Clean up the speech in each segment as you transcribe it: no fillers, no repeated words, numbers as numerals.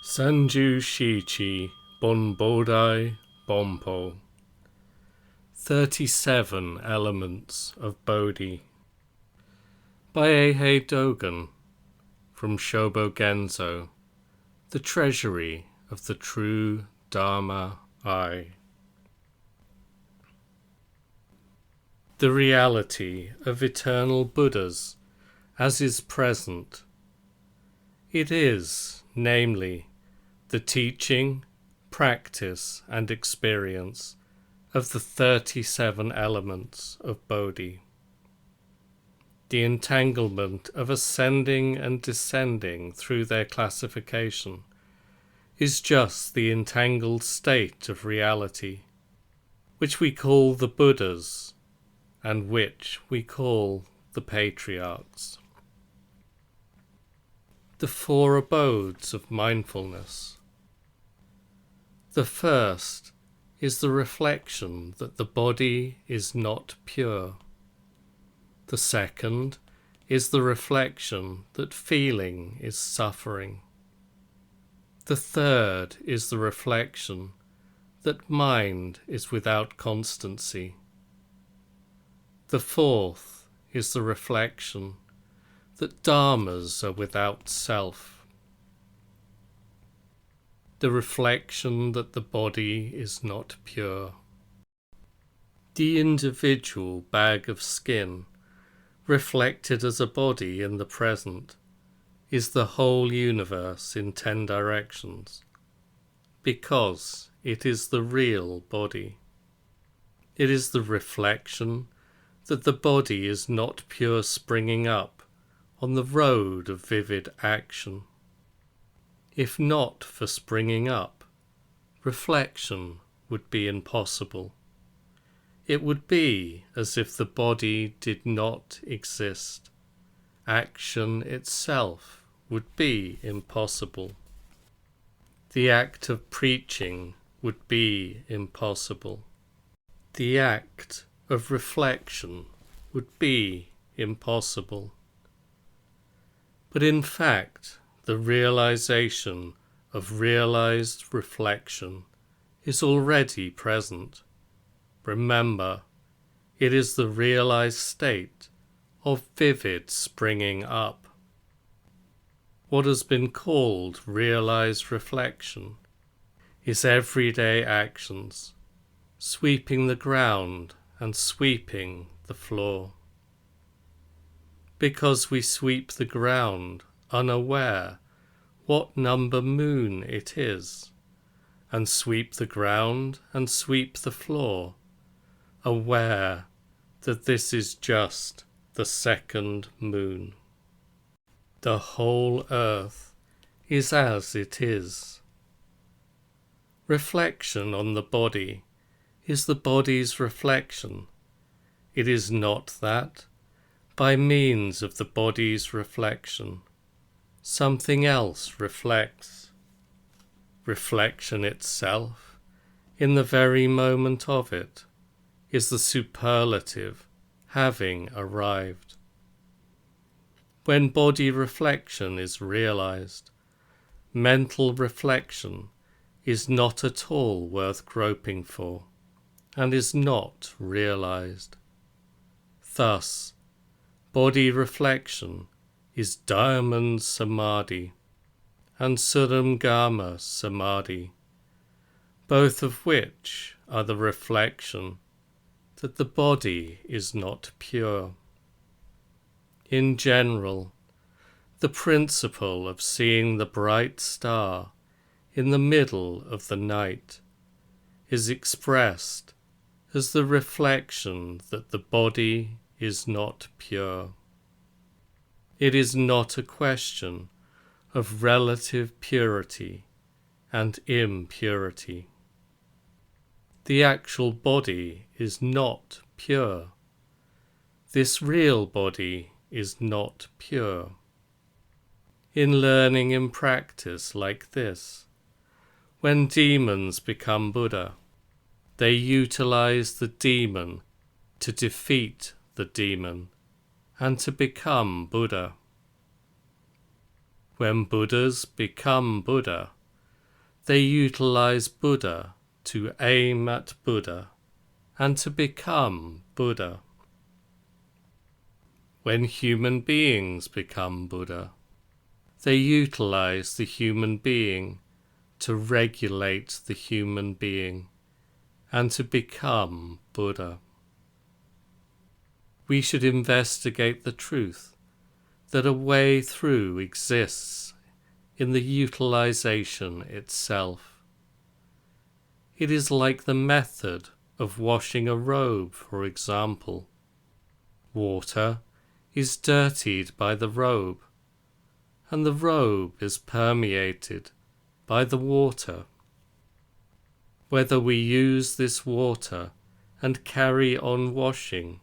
Sanjushichi Bodai Bunpo. 37 Elements of Bodhi by Eihei Dogen from Shobogenzo, the treasury of the true Dharma I. The reality of eternal Buddhas as is present. It is, namely, the teaching, practice, and experience of the 37 elements of Bodhi. The entanglement of ascending and descending through their classification is just the entangled state of reality, which we call the Buddhas, and which we call the patriarchs. The four abodes of mindfulness. The first is the reflection that the body is not pure. The second is the reflection that feeling is suffering. The third is the reflection that mind is without constancy. The fourth is the reflection that dharmas are without self. The reflection that the body is not pure. The individual bag of skin, reflected as a body in the present, is the whole universe in 10 directions, because it is the real body. It is the reflection that the body is not pure springing up on the road of vivid action. If not for springing up, reflection would be impossible. It would be as if the body did not exist. Action itself would be impossible. The act of preaching would be impossible. The act of reflection would be impossible. But in fact, the realization of realized reflection is already present. Remember, it is the realized state of vivid springing up. What has been called realized reflection is everyday actions, sweeping the ground and sweeping the floor. Because we sweep the ground unaware what number moon it is, and sweep the ground and sweep the floor, aware that this is just the second moon. The whole earth is as it is. Reflection on the body is the body's reflection. It is not that, by means of the body's reflection, something else reflects. Reflection itself, in the very moment of it, is the superlative having arrived. When body reflection is realized, mental reflection is not at all worth groping for, and is not realized. Thus, body reflection is Diamond Samadhi and Surangama Samadhi, both of which are the reflection that the body is not pure. In general, the principle of seeing the bright star in the middle of the night is expressed as the reflection that the body is not pure. It is not a question of relative purity and impurity. The actual body is not pure. This real body is not pure. In learning in practice like this, when demons become Buddha, they utilize the demon to defeat the demon and to become Buddha. When Buddhas become Buddha, They utilize Buddha to aim at Buddha and to become Buddha. When human beings become Buddha, they utilize the human being to regulate the human being and to become Buddha. We should investigate the truth that a way through exists in the utilization itself. It is like the method of washing a robe, for example. Water is dirtied by the robe, and the robe is permeated by the water. Whether we use this water and carry on washing,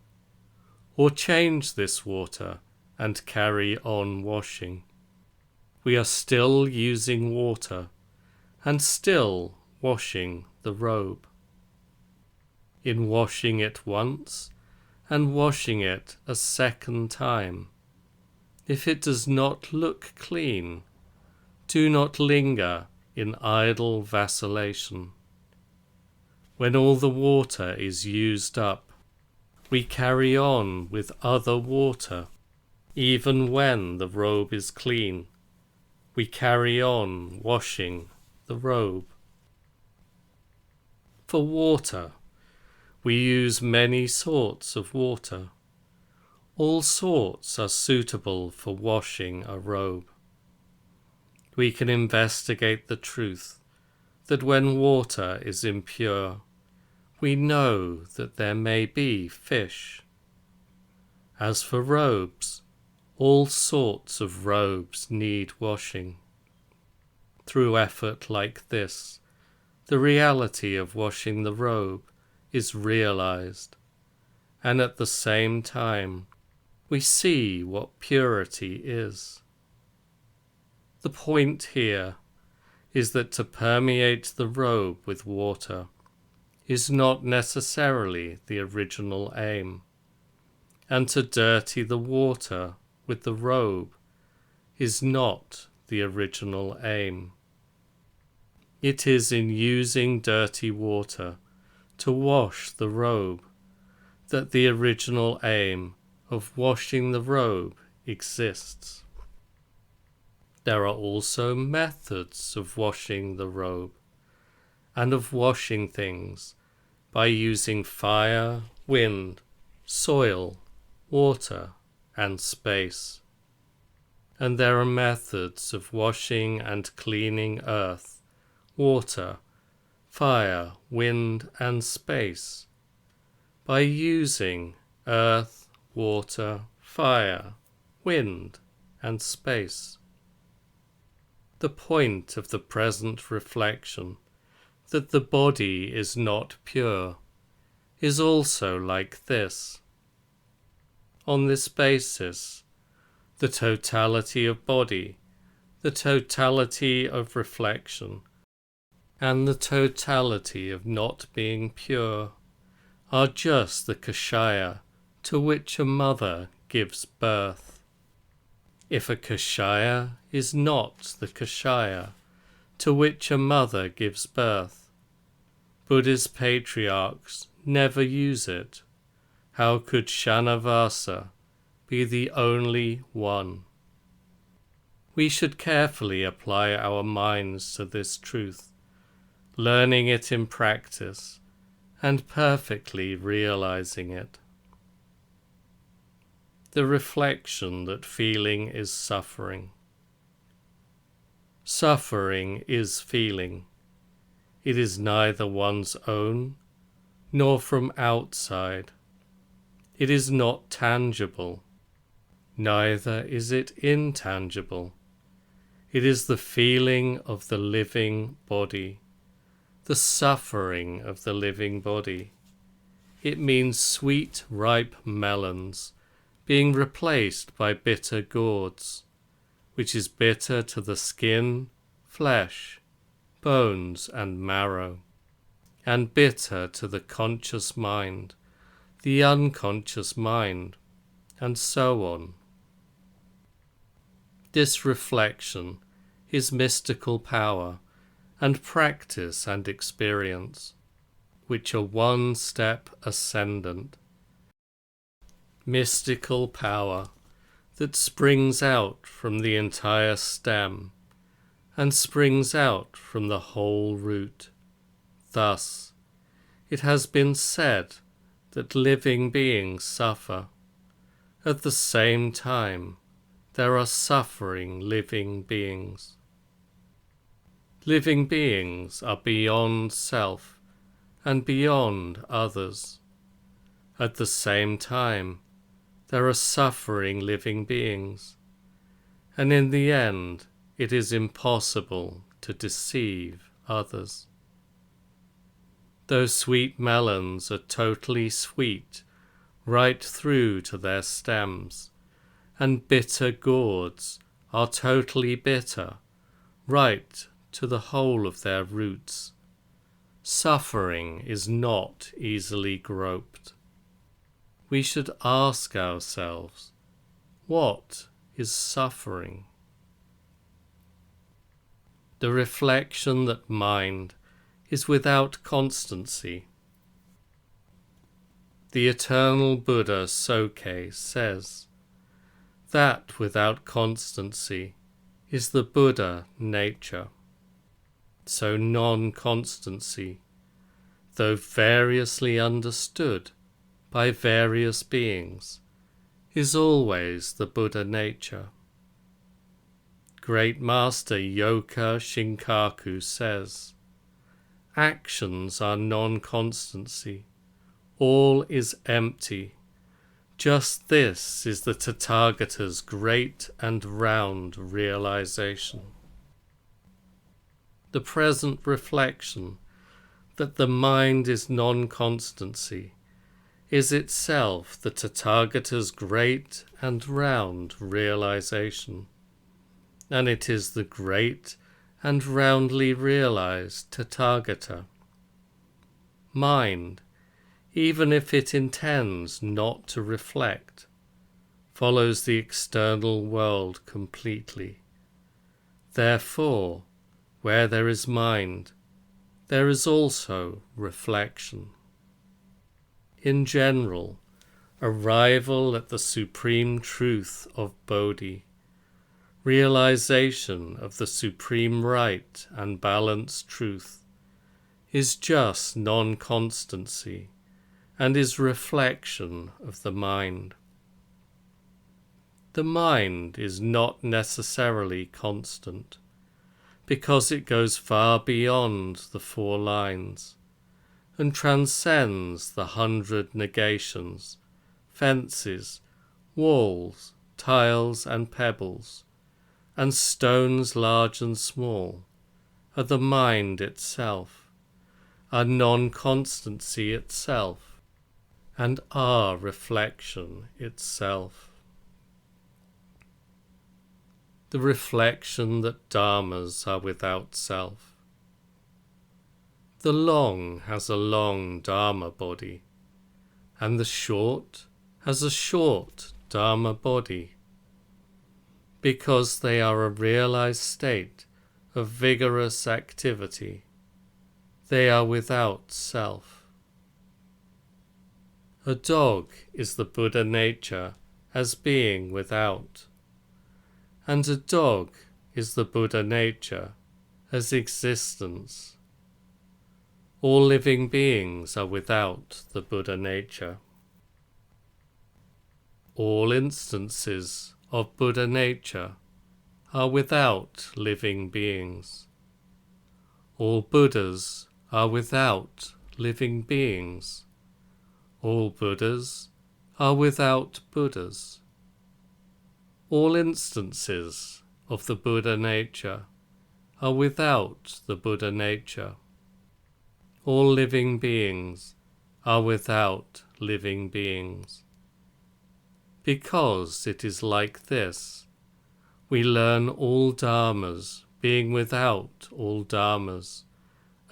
or change this water and carry on washing, we are still using water and still washing the robe. In washing it once and washing it a second time, if it does not look clean, do not linger in idle vacillation. When all the water is used up, we carry on with other water. Even when the robe is clean, we carry on washing the robe. For water, we use many sorts of water. All sorts are suitable for washing a robe. We can investigate the truth that when water is impure, we know that there may be fish. As for robes, all sorts of robes need washing. Through effort like this, the reality of washing the robe is realized, and at the same time, we see what purity is. The point here is that to permeate the robe with water is not necessarily the original aim, and to dirty the water with the robe is not the original aim. It is in using dirty water to wash the robe that the original aim of washing the robe exists. There are also methods of washing the robe and of washing things by using fire, wind, soil, water, and space. And there are methods of washing and cleaning earth, water, fire, wind, and space by using earth, water, fire, wind, and space. The point of the present reflection that the body is not pure is also like this. On this basis, the totality of body, the totality of reflection, and the totality of not being pure are just the kashaya to which a mother gives birth. If a kashaya is not the kashaya to which a mother gives birth, Buddhist patriarchs never use it. How could Shanavasa be the only one? We should carefully apply our minds to this truth, learning it in practice and perfectly realizing it. The reflection that feeling is suffering. Suffering is feeling. It is neither one's own nor from outside. It is not tangible, neither is it intangible. It is the feeling of the living body, the suffering of the living body. It means sweet, ripe melons being replaced by bitter gourds, which is bitter to the skin, flesh, bones, and marrow, and bitter to the conscious mind, the unconscious mind, and so on. This reflection is mystical power and practice and experience, which are one step ascendant. Mystical power that springs out from the entire stem and springs out from the whole root. Thus, it has been said that living beings suffer. At the same time, there are suffering living beings. Living beings are beyond self and beyond others. At the same time, there are suffering living beings, and in the end, it is impossible to deceive others. Those sweet melons are totally sweet right through to their stems, and bitter gourds are totally bitter right to the whole of their roots. Suffering is not easily groped. We should ask ourselves, what is suffering? The reflection that mind is without constancy. The eternal Buddha Soke says, that without constancy is the Buddha nature. So non-constancy, though variously understood by various beings, is always the Buddha nature. Great Master Yoka Shinkaku says, actions are non-constancy, all is empty. Just this is the Tathagata's great and round realization. The present reflection that the mind is non-constancy is itself the Tathagata's great and round realization, and it is the great and roundly realized Tathagata. Mind, even if it intends not to reflect, follows the external world completely. Therefore, where there is mind, there is also reflection. In general, arrival at the supreme truth of Bodhi, realization of the supreme right and balanced truth, is just non-constancy and is reflection of the mind. The mind is not necessarily constant, because it goes far beyond the four lines and transcends the 100 negations, fences, walls, tiles and pebbles, and stones large and small, are the mind itself, are non-constancy itself, and are reflection itself. The reflection that dharmas are without self. The long has a long dharma body, and the short has a short dharma body, because they are a realized state of vigorous activity. They are without self. A dog is the Buddha nature as being without, and a dog is the Buddha nature as existence. All living beings are without the Buddha nature. All instances of Buddha nature are without living beings. All Buddhas are without living beings. All Buddhas are without Buddhas. All instances of the Buddha nature are without the Buddha nature. All living beings are without living beings. Because it is like this, we learn all dharmas being without all dharmas,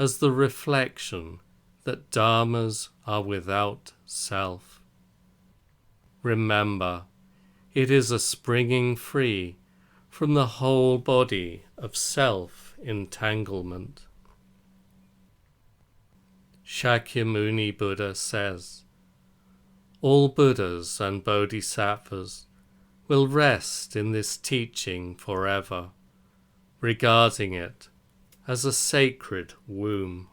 as the reflection that dharmas are without self. Remember, it is a springing free from the whole body of self-entanglement. Shakyamuni Buddha says, all Buddhas and Bodhisattvas will rest in this teaching forever, regarding it as a sacred womb.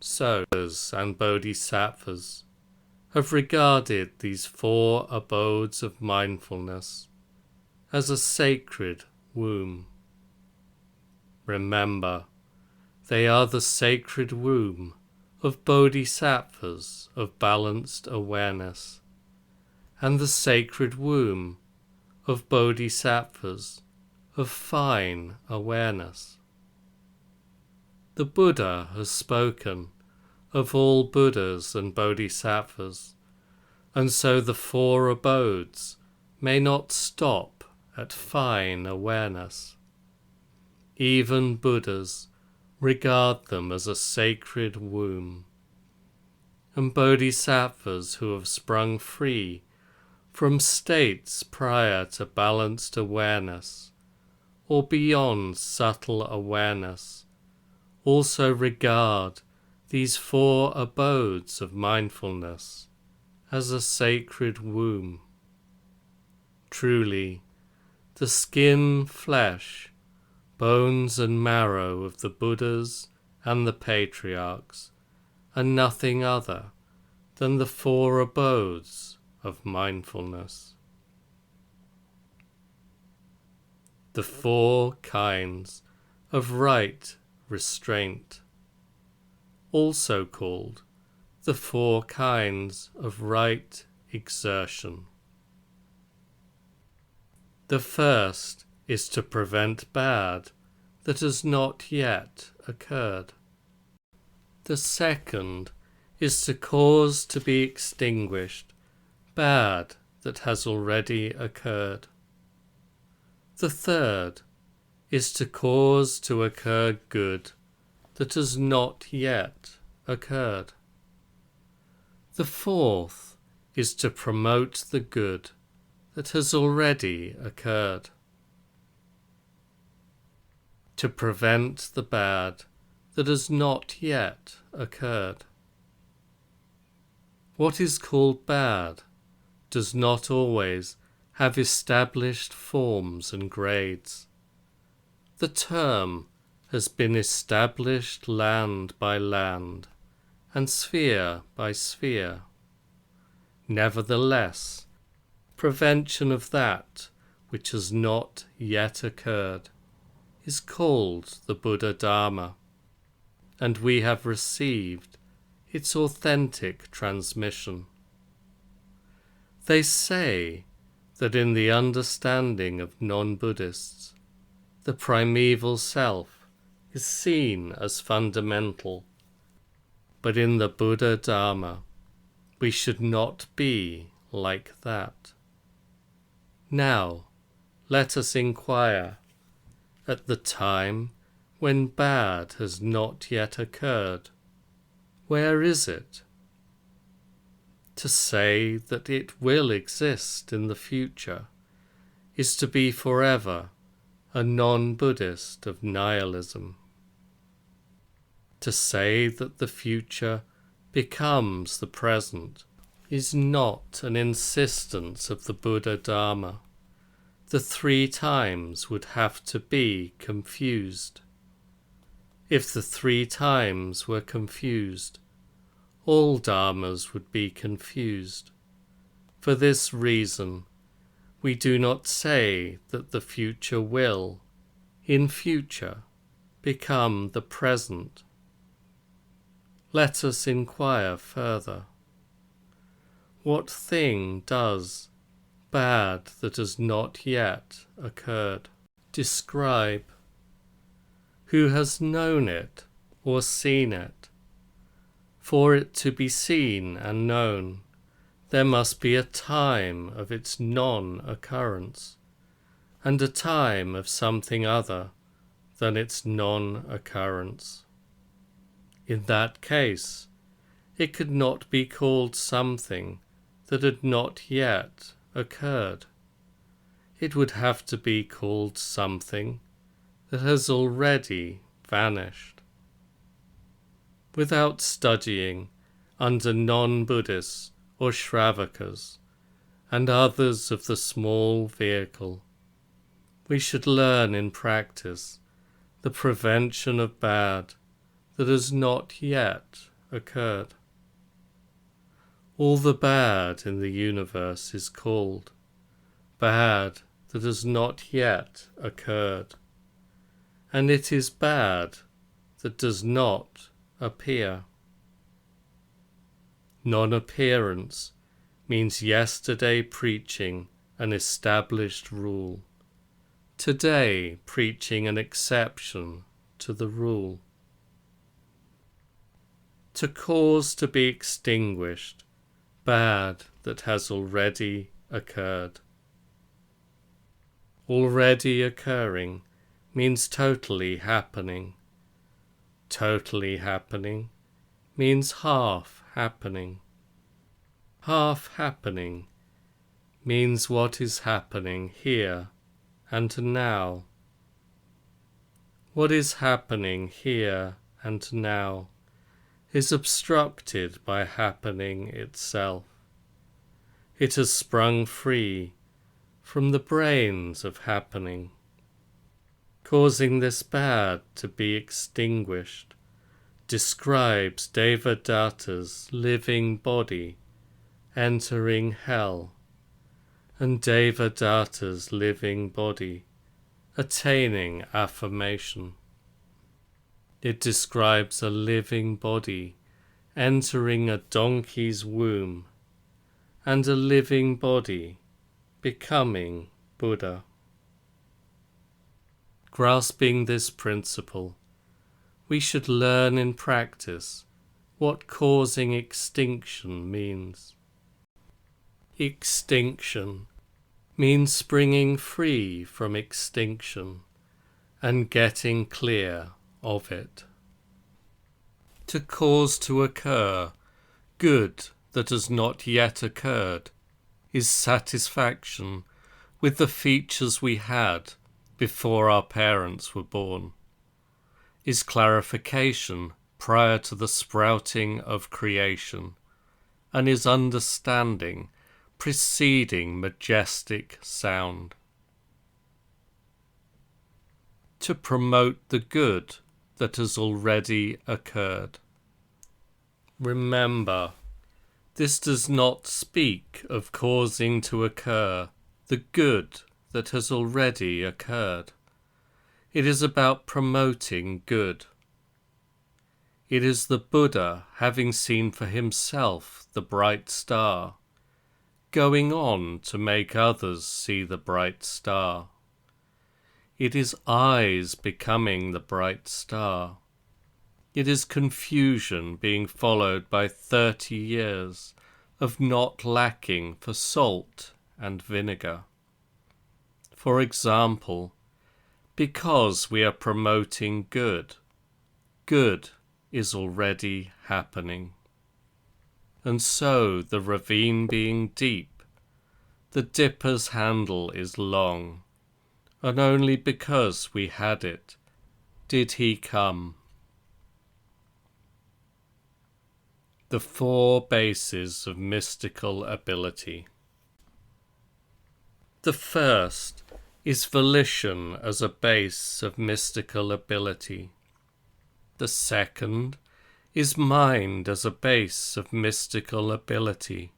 So, Buddhas and Bodhisattvas have regarded these 4 abodes of mindfulness as a sacred womb. Remember, they are the sacred womb of Bodhisattvas of balanced awareness, and the sacred womb of Bodhisattvas of fine awareness. The Buddha has spoken of all Buddhas and Bodhisattvas, and so the 4 abodes may not stop at fine awareness. Even Buddhas regard them as a sacred womb, and Bodhisattvas who have sprung free from states prior to balanced awareness or beyond subtle awareness also regard these 4 abodes of mindfulness as a sacred womb. Truly, the skin, flesh, bones and marrow of the Buddhas and the Patriarchs are nothing other than the 4 abodes of mindfulness. The 4 kinds of right restraint, also called the 4 kinds of right exertion. The first is to prevent bad that has not yet occurred. The second is to cause to be extinguished bad that has already occurred. The third is to cause to occur good that has not yet occurred. The fourth is to promote the good that has already occurred. To prevent the bad that has not yet occurred. What is called bad does not always have established forms and grades. The term has been established land by land and sphere by sphere. Nevertheless, prevention of that which has not yet occurred is called the Buddha Dharma, and we have received its authentic transmission. They say that in the understanding of non-Buddhists, the primeval self is seen as fundamental, but in the Buddha Dharma, we should not be like that. Now, let us inquire, at the time when bad has not yet occurred, where is it? To say that it will exist in the future is to be forever a non-Buddhist of nihilism. To say that the future becomes the present is not an insistence of the Buddha Dharma. The 3 times would have to be confused. If the 3 times were confused, all dharmas would be confused. For this reason, we do not say that the future will, in future, become the present. Let us inquire further. What thing does bad that has not yet occurred describe? Who has known it or seen it? For it to be seen and known, there must be a time of its non-occurrence, and a time of something other than its non-occurrence. In that case, it could not be called something that had not yet occurred. It would have to be called something that has already vanished. without studying under non-Buddhists or Shravakas and others of the small vehicle. We should learn in practice the prevention of bad that has not yet occurred. All the bad in the universe is called bad that has not yet occurred, and it is bad that does not appear. Non-appearance means yesterday preaching an established rule, today preaching an exception to the rule. To cause to be extinguished bad that has already occurred. Already occurring means totally happening. Totally happening means half happening. Half happening means what is happening here and now. What is happening here and now is obstructed by happening itself. It has sprung free from the brains of happening. Causing this bad to be extinguished describes Devadatta's living body entering hell, and Devadatta's living body attaining affirmation. It describes a living body entering a donkey's womb, and a living body becoming Buddha. Grasping this principle, we should learn in practice what causing extinction means. Extinction means springing free from extinction and getting clear of it. To cause to occur good that has not yet occurred is satisfaction with the features we had before our parents were born, is clarification prior to the sprouting of creation, and is understanding preceding majestic sound. To promote the good that has already occurred. Remember, this does not speak of causing to occur the good that has already occurred. It is about promoting good. It is the Buddha having seen for himself the bright star, going on to make others see the bright star. It is eyes becoming the bright star. It is confusion being followed by 30 years of not lacking for salt and vinegar. For example, because we are promoting good, good is already happening. And so, the ravine being deep, the dipper's handle is long, and only because we had it did he come. The 4 bases of mystical ability. The first is volition as a base of mystical ability. The second is mind as a base of mystical ability.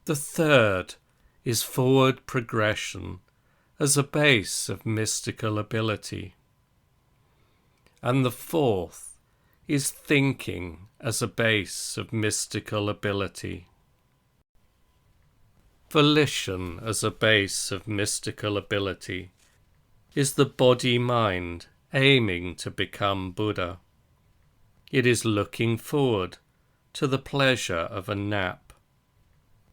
The third is forward progression as a base of mystical ability. And the fourth is thinking as a base of mystical ability. Volition as a base of mystical ability is the body-mind aiming to become Buddha. It is looking forward to the pleasure of a nap,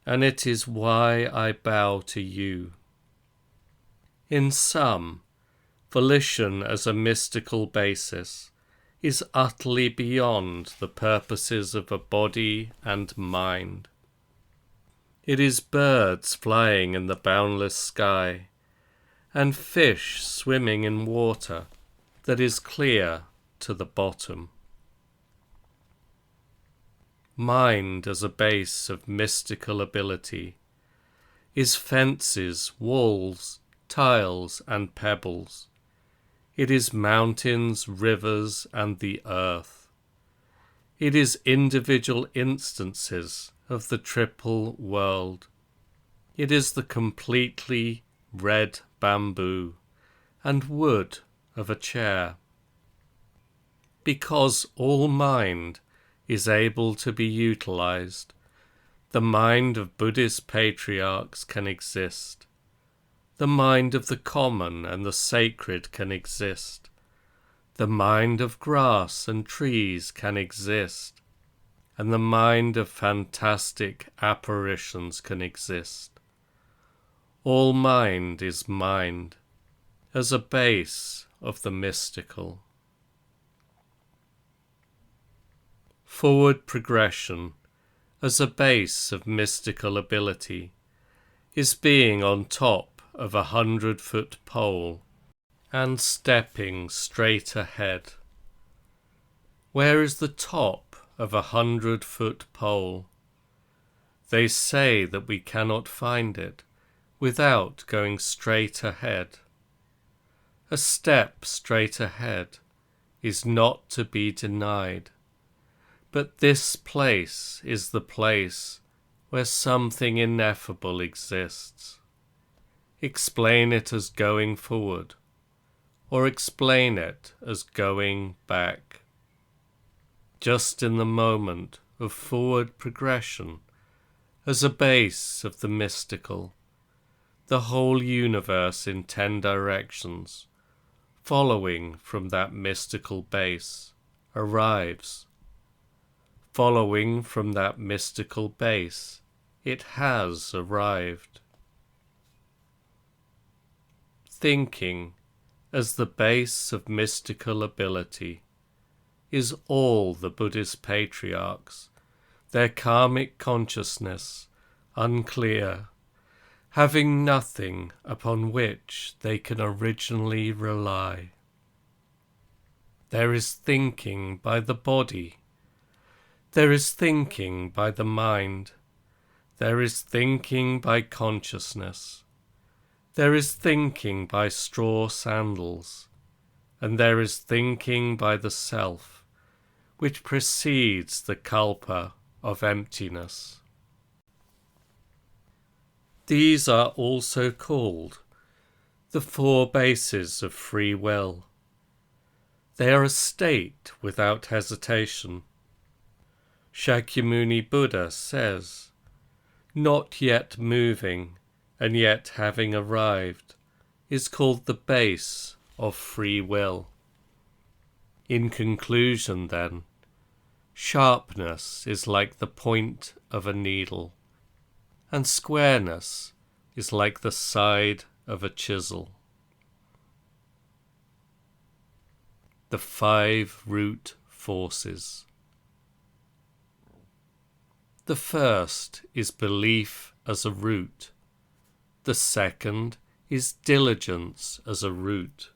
and it is why I bow to you. In sum, volition as a mystical basis is utterly beyond the purposes of a body and mind. It is birds flying in the boundless sky, and fish swimming in water that is clear to the bottom. mind as a base of mystical ability, is fences, walls, tiles, and pebbles. It is mountains, rivers, and the earth. It is individual instances of the triple world. It is the completely red bamboo and wood of a chair. Because all mind is able to be utilized, the mind of Buddhist patriarchs can exist. The mind of the common and the sacred can exist. The mind of grass and trees can exist. And the mind of fantastic apparitions can exist. All mind is mind, as a base of the mystical. Forward progression, as a base of mystical ability, is being on top of 100-foot pole and stepping straight ahead. Where is the top of 100-foot pole? They say that we cannot find it without going straight ahead. A step straight ahead is not to be denied, but this place is the place where something ineffable exists. Explain it as going forward, or explain it as going back. Just in the moment of forward progression, as a base of the mystical, the whole universe in 10 directions, following from that mystical base, arrives. Following from that mystical base, it has arrived. Thinking as the base of mystical ability is all the Buddhist patriarchs, their karmic consciousness unclear, having nothing upon which they can originally rely. There is thinking by the body. There is thinking by the mind. There is thinking by consciousness. There is thinking by straw sandals. And there is thinking by the self, which precedes the kalpa of emptiness. These are also called the 4 bases of free will. They are a state without hesitation. Shakyamuni Buddha says, "Not yet moving, and yet having arrived, is called the base of free will." In conclusion, then, sharpness is like the point of a needle, and squareness is like the side of a chisel. The 5 root forces. The first is belief as a root. The second is diligence as a root.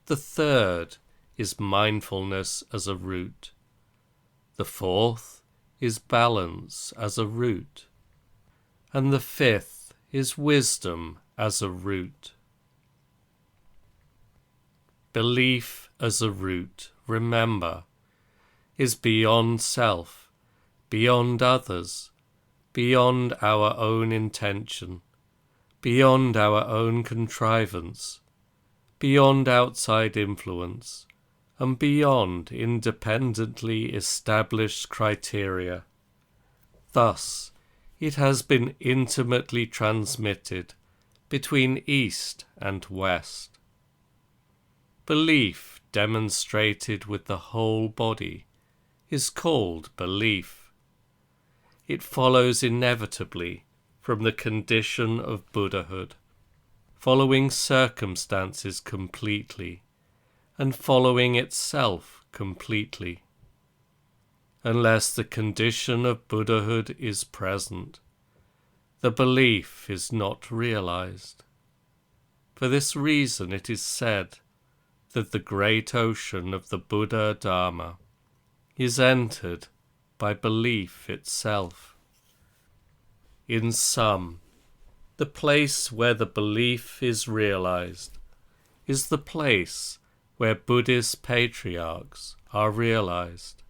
The third is mindfulness as a root. The fourth is balance as a root. And the fifth is wisdom as a root. Belief as a root, remember, is beyond self, beyond others, beyond our own intention, beyond our own contrivance, beyond outside influence, and beyond independently established criteria. Thus, it has been intimately transmitted between East and West. Belief demonstrated with the whole body is called belief. It follows inevitably from the condition of Buddhahood, following circumstances completely, and following itself completely. Unless the condition of Buddhahood is present, the belief is not realized. For this reason it is said that the great ocean of the Buddha Dharma is entered by belief itself. In sum, the place where the belief is realized is the place where Buddhist patriarchs are realized.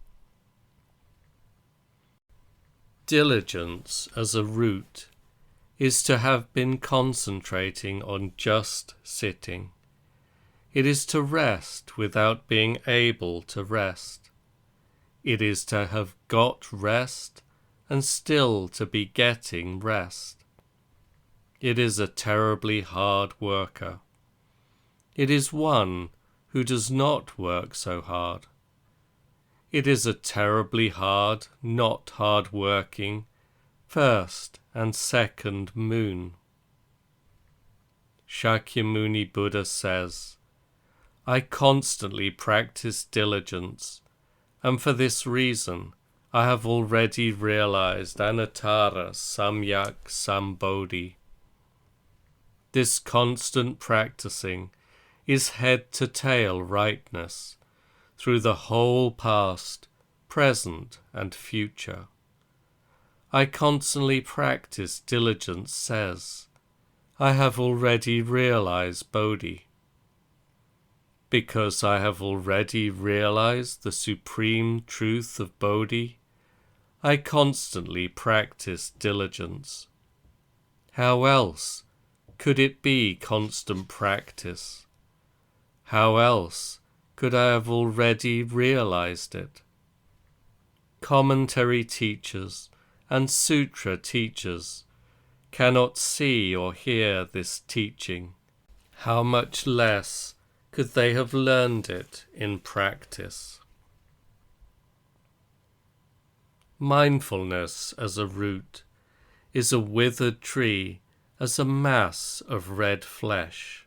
Diligence as a root is to have been concentrating on just sitting. It is to rest without being able to rest. It is to have got rest and still to be getting rest. It is a terribly hard worker. It is one who does not work so hard. It is a terribly hard, not hard-working, first and second moon. Shakyamuni Buddha says, I constantly practice diligence, and for this reason I have already realized Anuttara Samyak Sambodhi. This constant practicing is head-to-tail rightness through the whole past, present, and future. I constantly practice diligence says, I have already realized Bodhi. Because I have already realized the supreme truth of Bodhi, I constantly practice diligence. How else could it be constant practice? How else could I have already realized it? Commentary teachers and sutra teachers cannot see or hear this teaching. How much less could they have learned it in practice? Mindfulness as a root is a withered tree as a mass of red flesh.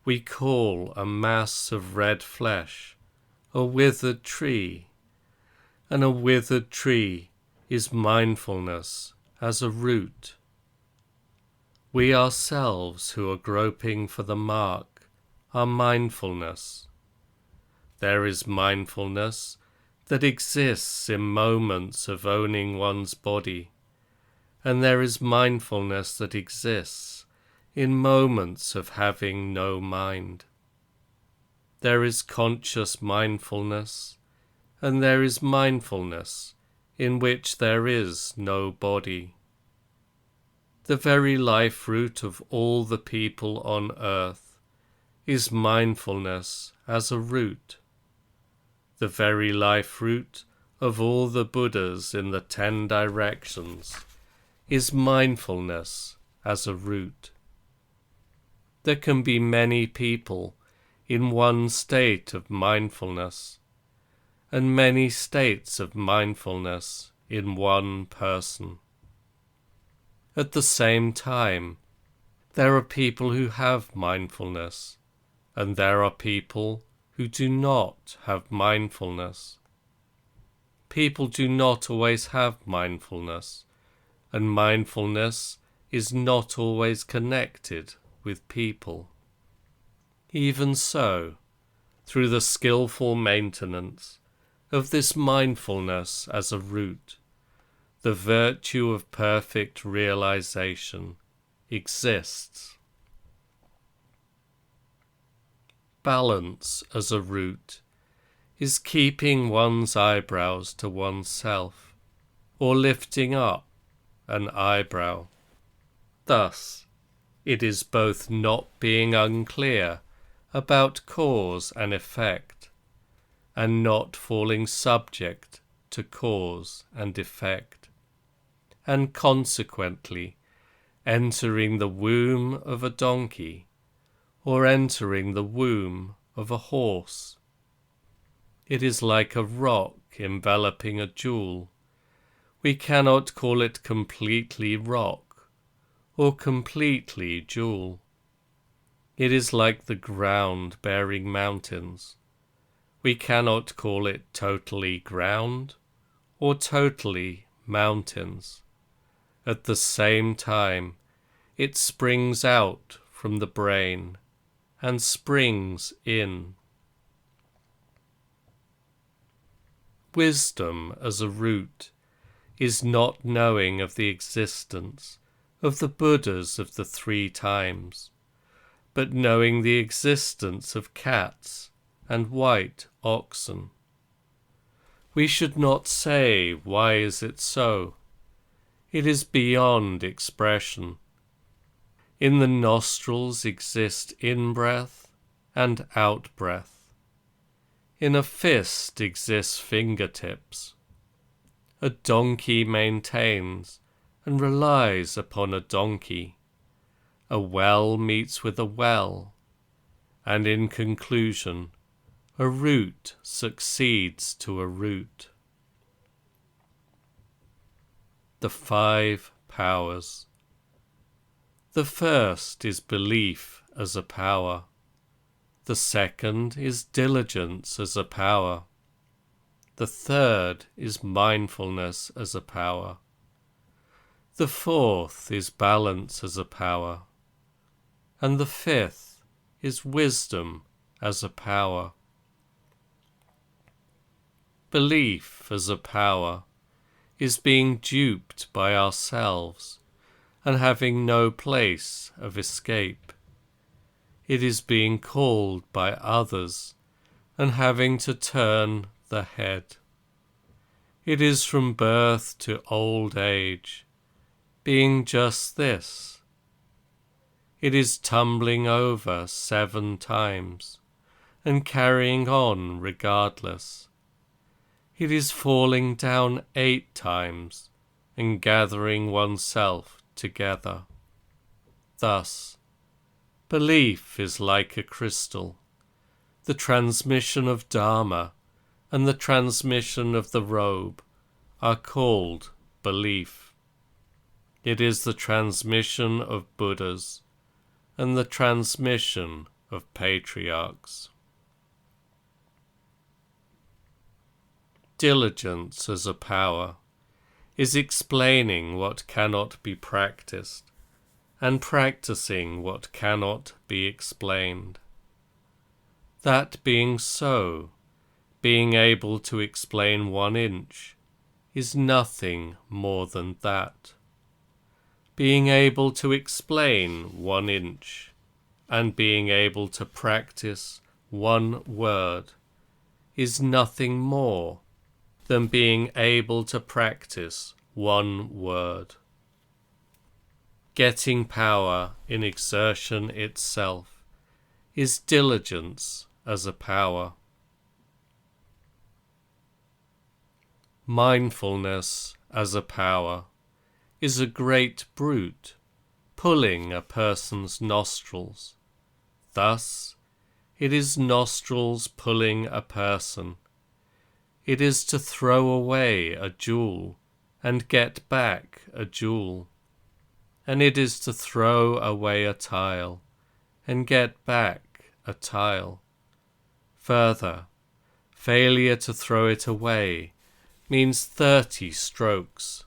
We call a mass of red flesh a withered tree, and a withered tree is mindfulness as a root. We ourselves who are groping for the mark are mindfulness. There is mindfulness that exists in moments of owning one's body, and there is mindfulness that exists in moments of having no mind. There is conscious mindfulness, and there is mindfulness in which there is no body. The very life root of all the people on earth is mindfulness as a root. The very life root of all the Buddhas in the 10 directions is mindfulness as a root. There can be many people in one state of mindfulness, and many states of mindfulness in one person. At the same time, there are people who have mindfulness, and there are people who do not have mindfulness. People do not always have mindfulness, and mindfulness is not always connected with people. Even so, through the skillful maintenance of this mindfulness as a root, the virtue of perfect realization exists. Balance as a root is keeping one's eyebrows to oneself, or lifting up an eyebrow. Thus, it is both not being unclear about cause and effect, and not falling subject to cause and effect, and consequently entering the womb of a donkey, or entering the womb of a horse. It is like a rock enveloping a jewel. We cannot call it completely rock, or completely jewel. It is like the ground bearing mountains. We cannot call it totally ground, or totally mountains. At the same time, it springs out from the brain, and springs in. Wisdom as a root is not knowing of the existence of the Buddhas of the 3 times, but knowing the existence of cats and white oxen. We should not say, why is it so? It is beyond expression. In the nostrils exist in-breath and out-breath. In a fist exists fingertips. A donkey maintains and relies upon a donkey. A well meets with a well, and in conclusion, a root succeeds to a root. The 5 powers. The first is belief as a power. The second is diligence as a power. The third is mindfulness as a power. The fourth is balance as a power. And the fifth is wisdom as a power. Belief as a power is being duped by ourselves and having no place of escape. It is being called by others and having to turn the head. It is from birth to old age, being just this. It is tumbling over 7 times and carrying on regardless. It is falling down 8 times and gathering oneself together. Thus, belief is like a crystal. The transmission of Dharma and the transmission of the robe are called belief. It is the transmission of Buddhas and the transmission of patriarchs. Diligence as a power is explaining what cannot be practiced and practicing what cannot be explained. That being so, being able to explain 1 inch is nothing more than that. Being able to explain 1 inch and being able to practice 1 word is nothing more than being able to practice 1 word. Getting power in exertion itself is diligence as a power. Mindfulness as a power is a great brute pulling a person's nostrils. Thus, it is nostrils pulling a person. It is to throw away a jewel and get back a jewel. And it is to throw away a tile and get back a tile. Further, failure to throw it away means 30 strokes.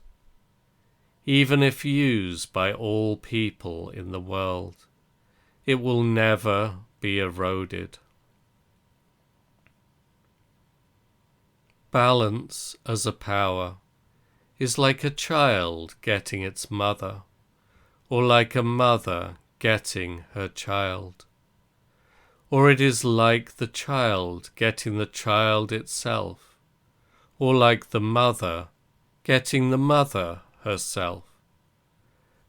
Even if used by all people in the world, it will never be eroded. Balance as a power is like a child getting its mother, or like a mother getting her child. Or it is like the child getting the child itself, or like the mother getting the mother herself.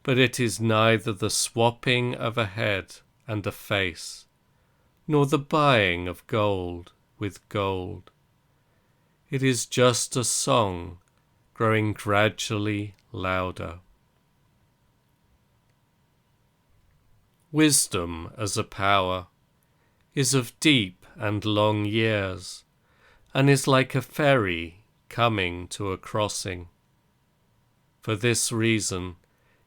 But it is neither the swapping of a head and a face, nor the buying of gold with gold. It is just a song growing gradually louder. Wisdom as a power is of deep and long years, and is like a ferry coming to a crossing. For this reason,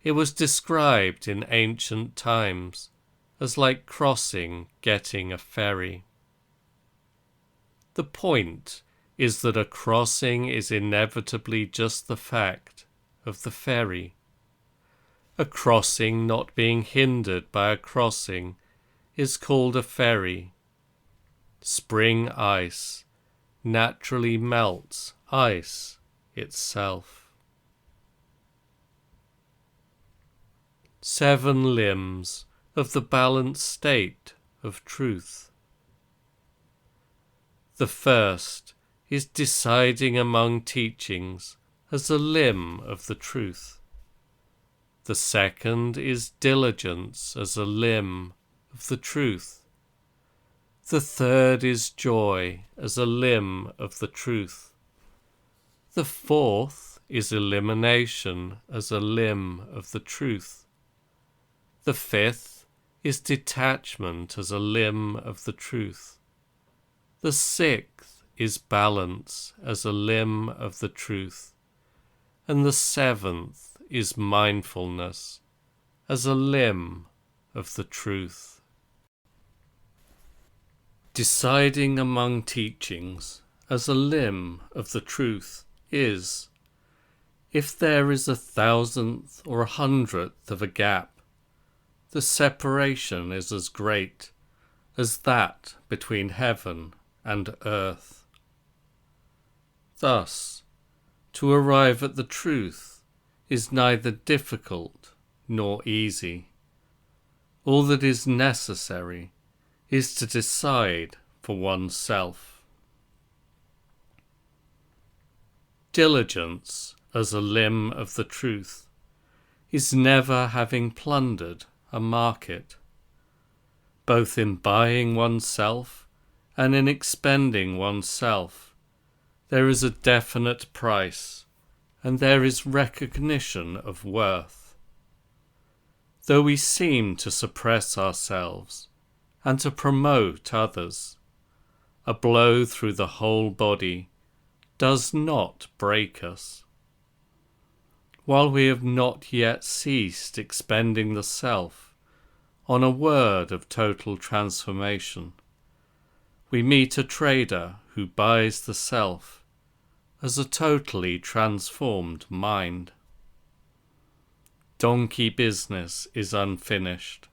it was described in ancient times as like crossing getting a ferry. The point is that a crossing is inevitably just the fact of the ferry. A crossing not being hindered by a crossing is called a ferry. Spring ice naturally melts ice itself. 7 limbs of the balanced state of truth. The first is deciding among teachings as a limb of the truth. The second is diligence as a limb of the truth. The third is joy as a limb of the truth. The fourth is elimination as a limb of the truth. The fifth is detachment as a limb of the truth. The sixth is balance as a limb of the truth. And the seventh is mindfulness as a limb of the truth. Deciding among teachings as a limb of the truth is, if there is 1,000th or 100th of a gap, the separation is as great as that between heaven and earth. Thus, to arrive at the truth is neither difficult nor easy. All that is necessary is to decide for oneself. Diligence as a limb of the truth is never having plundered a market. Both in buying oneself and in expending oneself, there is a definite price, and there is recognition of worth. Though we seem to suppress ourselves and to promote others, a blow through the whole body does not break us. While we have not yet ceased expending the self on a word of total transformation, we meet a trader who buys the self as a totally transformed mind. Donkey business is unfinished,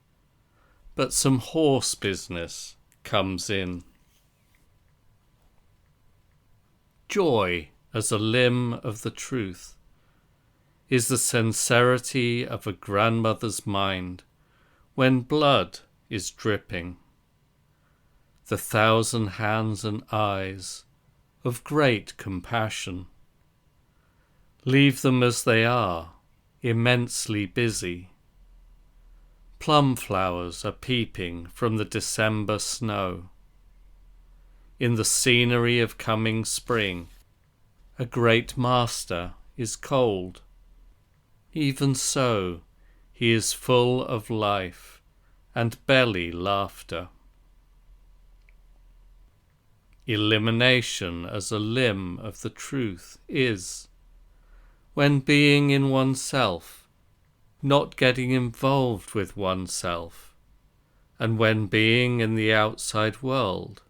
but some horse business comes in. Joy as a limb of the truth is the sincerity of a grandmother's mind when blood is dripping. The 1,000 hands and eyes of great compassion. Leave them as they are, immensely busy. Plum flowers are peeping from the December snow. In the scenery of coming spring, a great master is cold. Even so, he is full of life and belly laughter. Elimination as a limb of the truth is, when being in oneself, not getting involved with oneself, and when being in the outside world,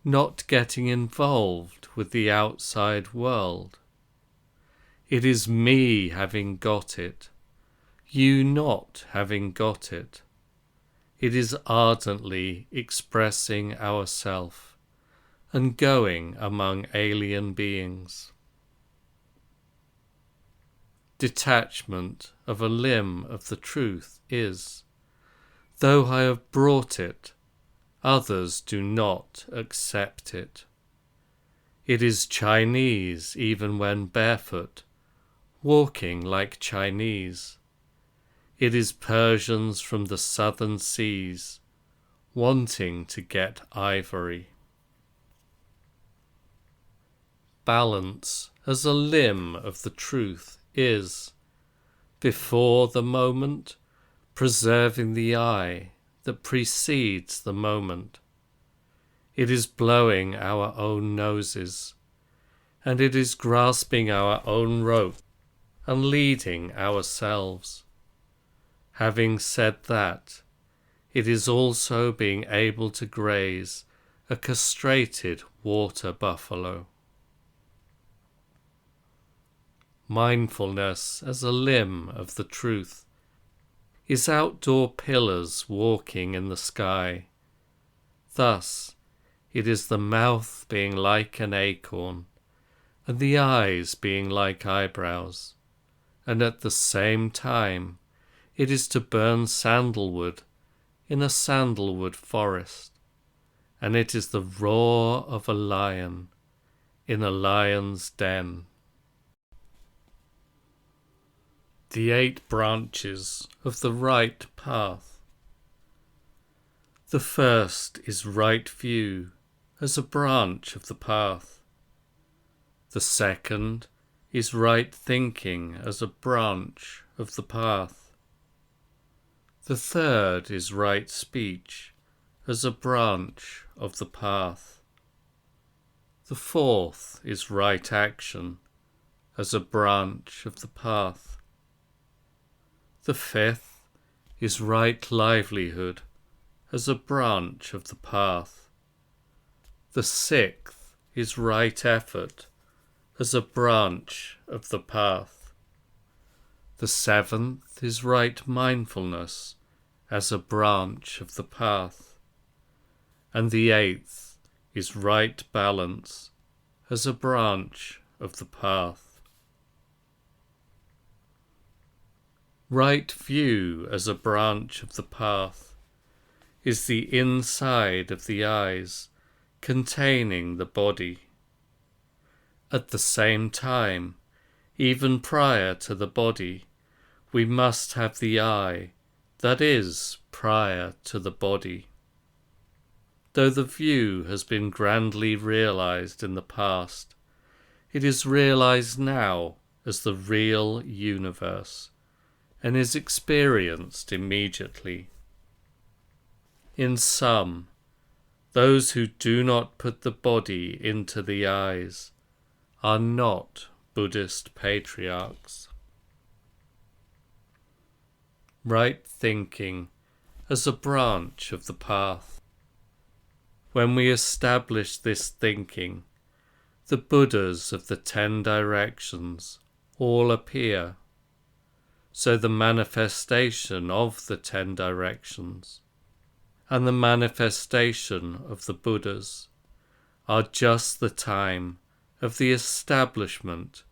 not getting involved with the outside world. It is me having got it, you not having got it. It is ardently expressing ourself and going among alien beings. Detachment of a limb of the truth is, though I have brought it, others do not accept it. It is Chinese even when barefoot, walking like Chinese. It is Persians from the southern seas, wanting to get ivory. Balance as a limb of the truth is, before the moment, preserving the eye that precedes the moment. It is blowing our own noses, and it is grasping our own rope and leading ourselves. Having said that, it is also being able to graze a castrated water buffalo. Mindfulness as a limb of the truth is outdoor pillars walking in the sky. Thus, it is the mouth being like an acorn, and the eyes being like eyebrows, and at the same time it is to burn sandalwood in a sandalwood forest, and it is the roar of a lion in a lion's den. The 8 branches of the right path. The first is right view as a branch of the path. The second is right thinking as a branch of the path. The third is right speech as a branch of the path. The fourth is right action as a branch of the path. The fifth is right livelihood as a branch of the path. The sixth is right effort as a branch of the path. The seventh is right mindfulness as a branch of the path. And the eighth is right balance as a branch of the path. Right view as a branch of the path is the inside of the eyes containing the body. At the same time, even prior to the body, we must have the eye that is prior to the body. Though the view has been grandly realized in the past, it is realized now as the real universe, and is experienced immediately. In sum, those who do not put the body into the eyes are not Buddhist patriarchs. Right thinking as a branch of the path. When we establish this thinking, the Buddhas of the 10 directions all appear. So the manifestation of the 10 directions and the manifestation of the Buddhas are just the time of the establishment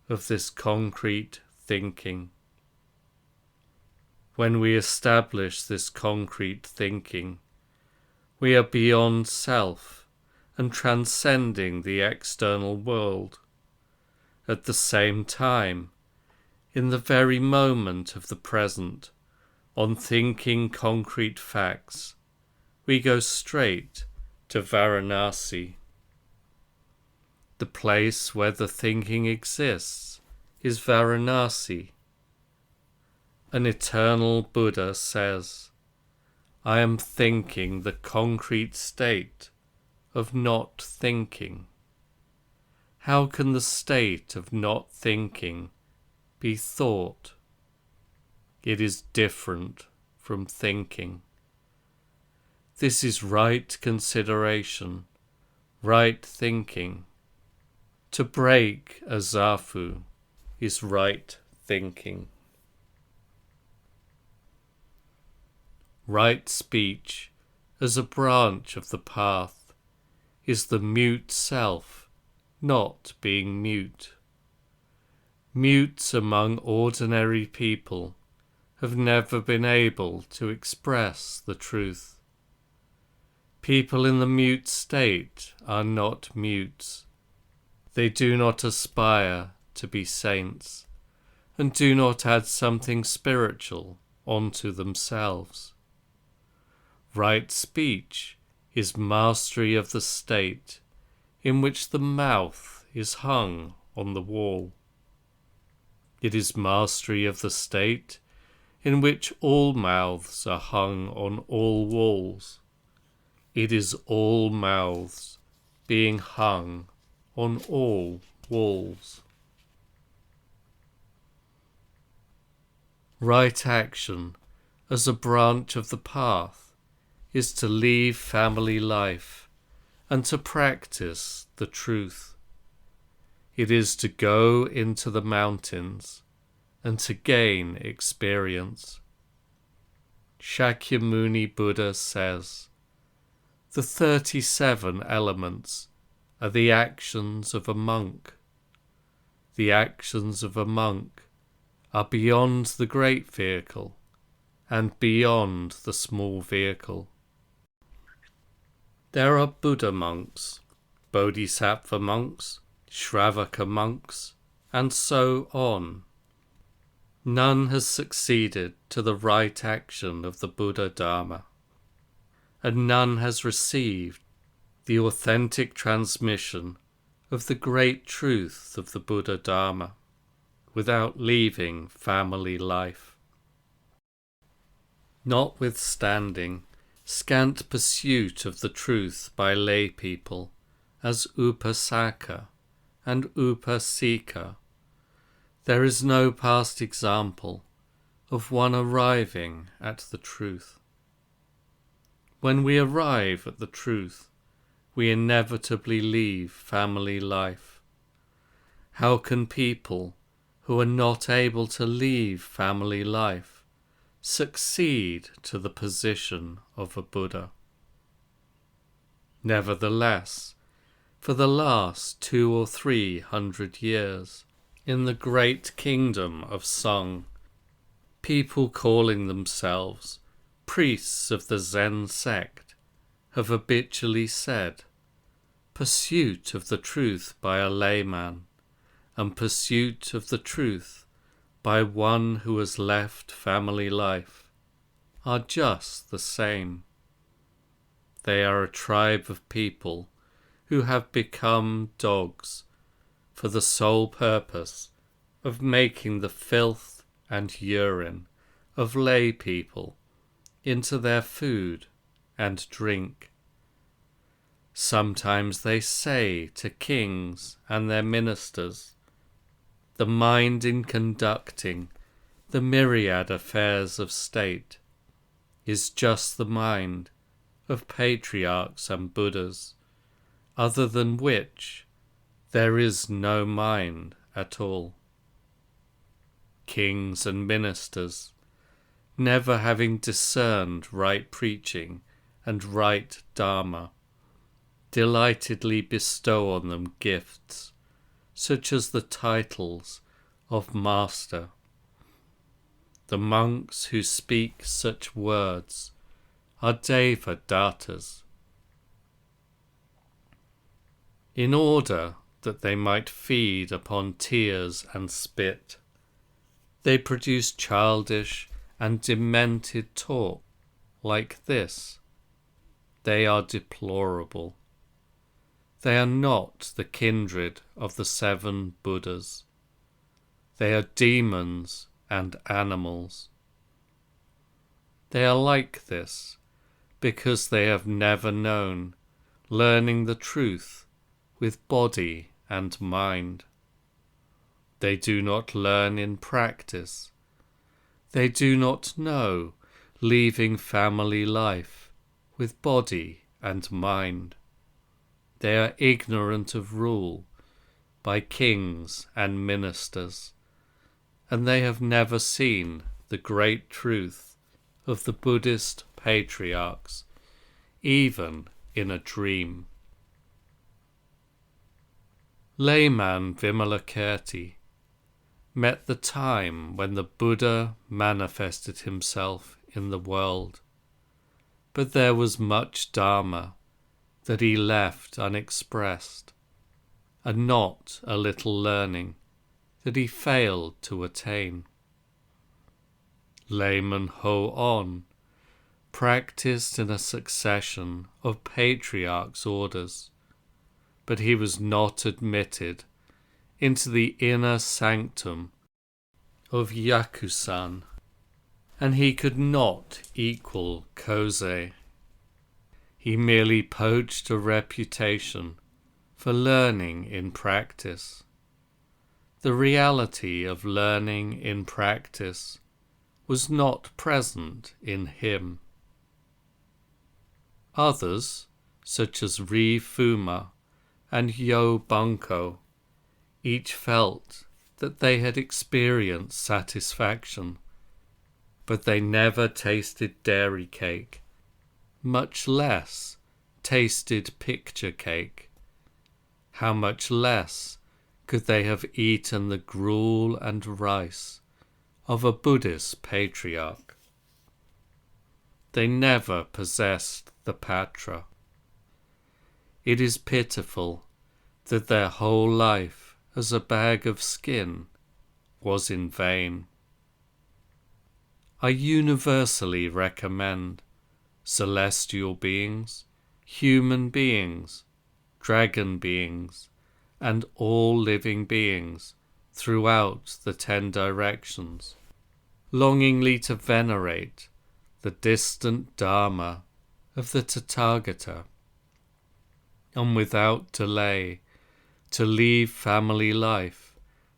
of this concrete thinking. When we establish this concrete thinking, we are beyond self and transcending the external world. At the same time, in the very moment of the present, on thinking concrete facts, we go straight to Varanasi. The place where the thinking exists is Varanasi. An eternal Buddha says, I am thinking the concrete state of not thinking. How can the state of not thinking be thought? It is different from thinking. This is right consideration, right thinking. To break a zafu is right thinking. Right speech as a branch of the path is the mute self not being mute. Mutes among ordinary people have never been able to express the truth. People in the mute state are not mutes. They do not aspire to be saints and do not add something spiritual onto themselves. Right speech is mastery of the state in which the mouth is hung on the wall. It is mastery of the state in which all mouths are hung on all walls. It is all mouths being hung on all walls. Right action as a branch of the path is to leave family life and to practice the truth. It is to go into the mountains and to gain experience. Shakyamuni Buddha says, the 37 elements are the actions of a monk the actions of a monk are beyond the great vehicle and beyond the small vehicle. There are Buddha monks, Bodhisattva monks, Shravaka monks, and so on. None has succeeded to the right action of the Buddha Dharma, and none has received the authentic transmission of the great truth of the Buddha Dharma without leaving family life. Notwithstanding scant pursuit of the truth by lay people as upasaka and upasika, there is no past example of one arriving at the truth. When we arrive at the truth, we inevitably leave family life. How can people who are not able to leave family life succeed to the position of a Buddha? Nevertheless, for the last 200 or 300 years, in the great kingdom of Song, people calling themselves priests of the Zen sect have habitually said, pursuit of the truth by a layman and pursuit of the truth by one who has left family life are just the same. They are a tribe of people who have become dogs for the sole purpose of making the filth and urine of lay people into their food and drink. Sometimes they say to kings and their ministers, the mind in conducting the myriad affairs of state is just the mind of patriarchs and Buddhas, other than which there is no mind at all. Kings and ministers, never having discerned right preaching and right dharma, delightedly bestow on them gifts, such as the titles of master. The monks who speak such words are Devadatas. In order that they might feed upon tears and spit, they produce childish and demented talk like this. They are deplorable. They are not the kindred of the 7 Buddhas. They are demons and animals. They are like this because they have never known learning the truth with body and mind. They do not learn in practice. They do not know leaving family life with body and mind. They are ignorant of rule by kings and ministers, and they have never seen the great truth of the Buddhist patriarchs, even in a dream. Layman Vimalakirti met the time when the Buddha manifested himself in the world, but there was much Dharma that he left unexpressed, and not a little learning that he failed to attain. Layman Ho-on practiced in a succession of patriarchs' orders, but he was not admitted into the inner sanctum of Yakusan, and he could not equal Kosei. He merely poached a reputation for learning in practice. The reality of learning in practice was not present in him. Others, such as Ri Fuma and Yo Bunko, each felt that they had experienced satisfaction, but they never tasted dairy cake, much less tasted picture cake. How much less could they have eaten the gruel and rice of a Buddhist patriarch. They never possessed the patra. It is pitiful that their whole life as a bag of skin was in vain. I universally recommend celestial beings, human beings, dragon beings, and all living beings throughout the 10 directions, longingly to venerate the distant Dharma of the Tathagata, and without delay to leave family life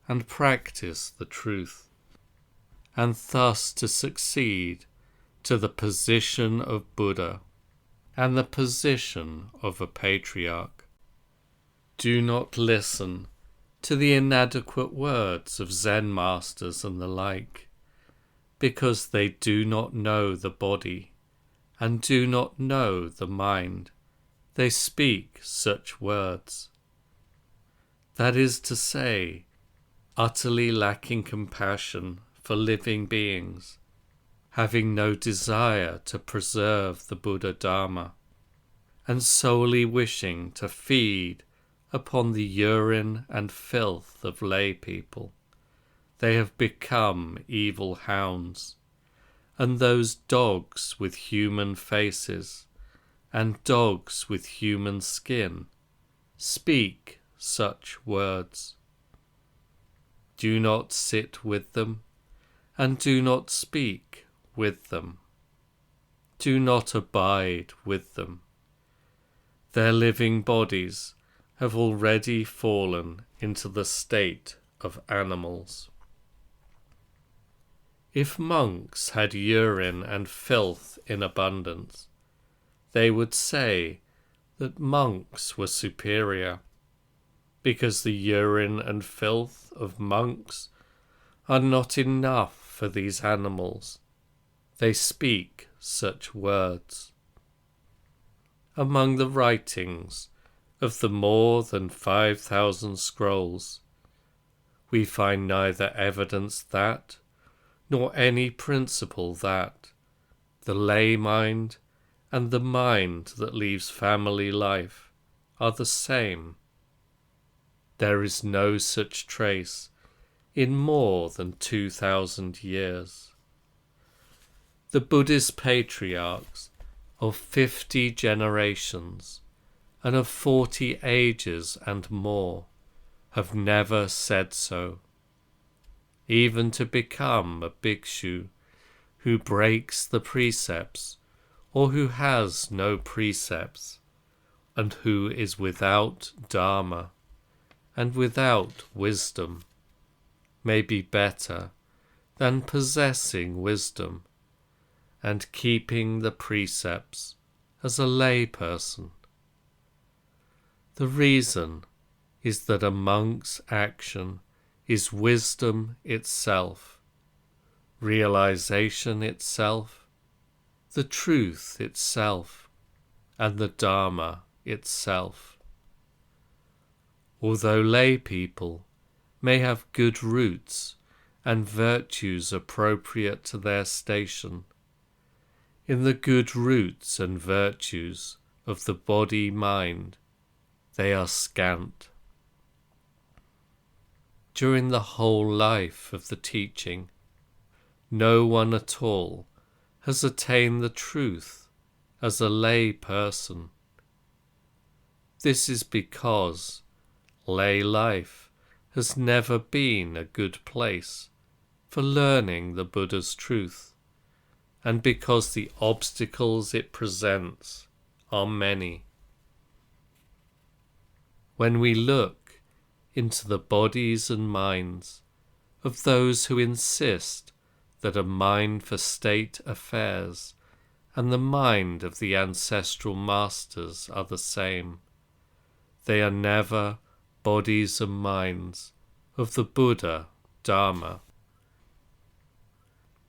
and practice the truth, and thus to succeed to the position of Buddha and the position of a patriarch. Do not listen to the inadequate words of Zen masters and the like, because they do not know the body and do not know the mind. They speak such words. That is to say, utterly lacking compassion for living beings, having no desire to preserve the Buddha Dharma, and solely wishing to feed upon the urine and filth of lay people. They have become evil hounds, and those dogs with human faces and dogs with human skin speak such words. Do not sit with them, and do not speak with them. Do not abide with them. Their living bodies have already fallen into the state of animals. If monks had urine and filth in abundance, they would say that monks were superior, because the urine and filth of monks are not enough for these animals. They speak such words. Among the writings of the more than 5,000 scrolls, we find neither evidence that, nor any principle that, the lay mind and the mind that leaves family life are the same. There is no such trace in more than 2,000 years. The Buddhist patriarchs of 50 generations and of 40 ages and more have never said so. Even to become a bhikshu who breaks the precepts, or who has no precepts, and who is without dharma and without wisdom, may be better than possessing wisdom and keeping the precepts as a lay person. The reason is that a monk's action is wisdom itself, realization itself, the truth itself, and the Dharma itself. Although lay people may have good roots and virtues appropriate to their station, in the good roots and virtues of the body-mind, they are scant. During the whole life of the teaching, no one at all has attained the truth as a lay person. This is because lay life has never been a good place for learning the Buddha's truth, and because the obstacles it presents are many. When we look into the bodies and minds of those who insist that a mind for state affairs and the mind of the ancestral masters are the same, they are never bodies and minds of the Buddha Dharma.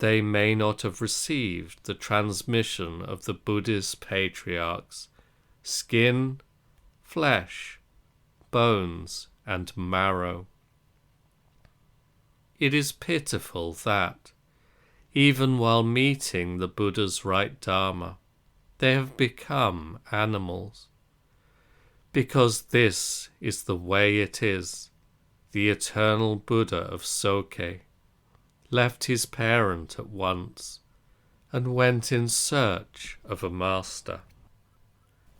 They may not have received the transmission of the Buddhist patriarchs, skin, flesh, bones, and marrow. It is pitiful that, even while meeting the Buddha's right Dharma, they have become animals. Because this is the way it is, the eternal Buddha of Soke left his parent at once and went in search of a master.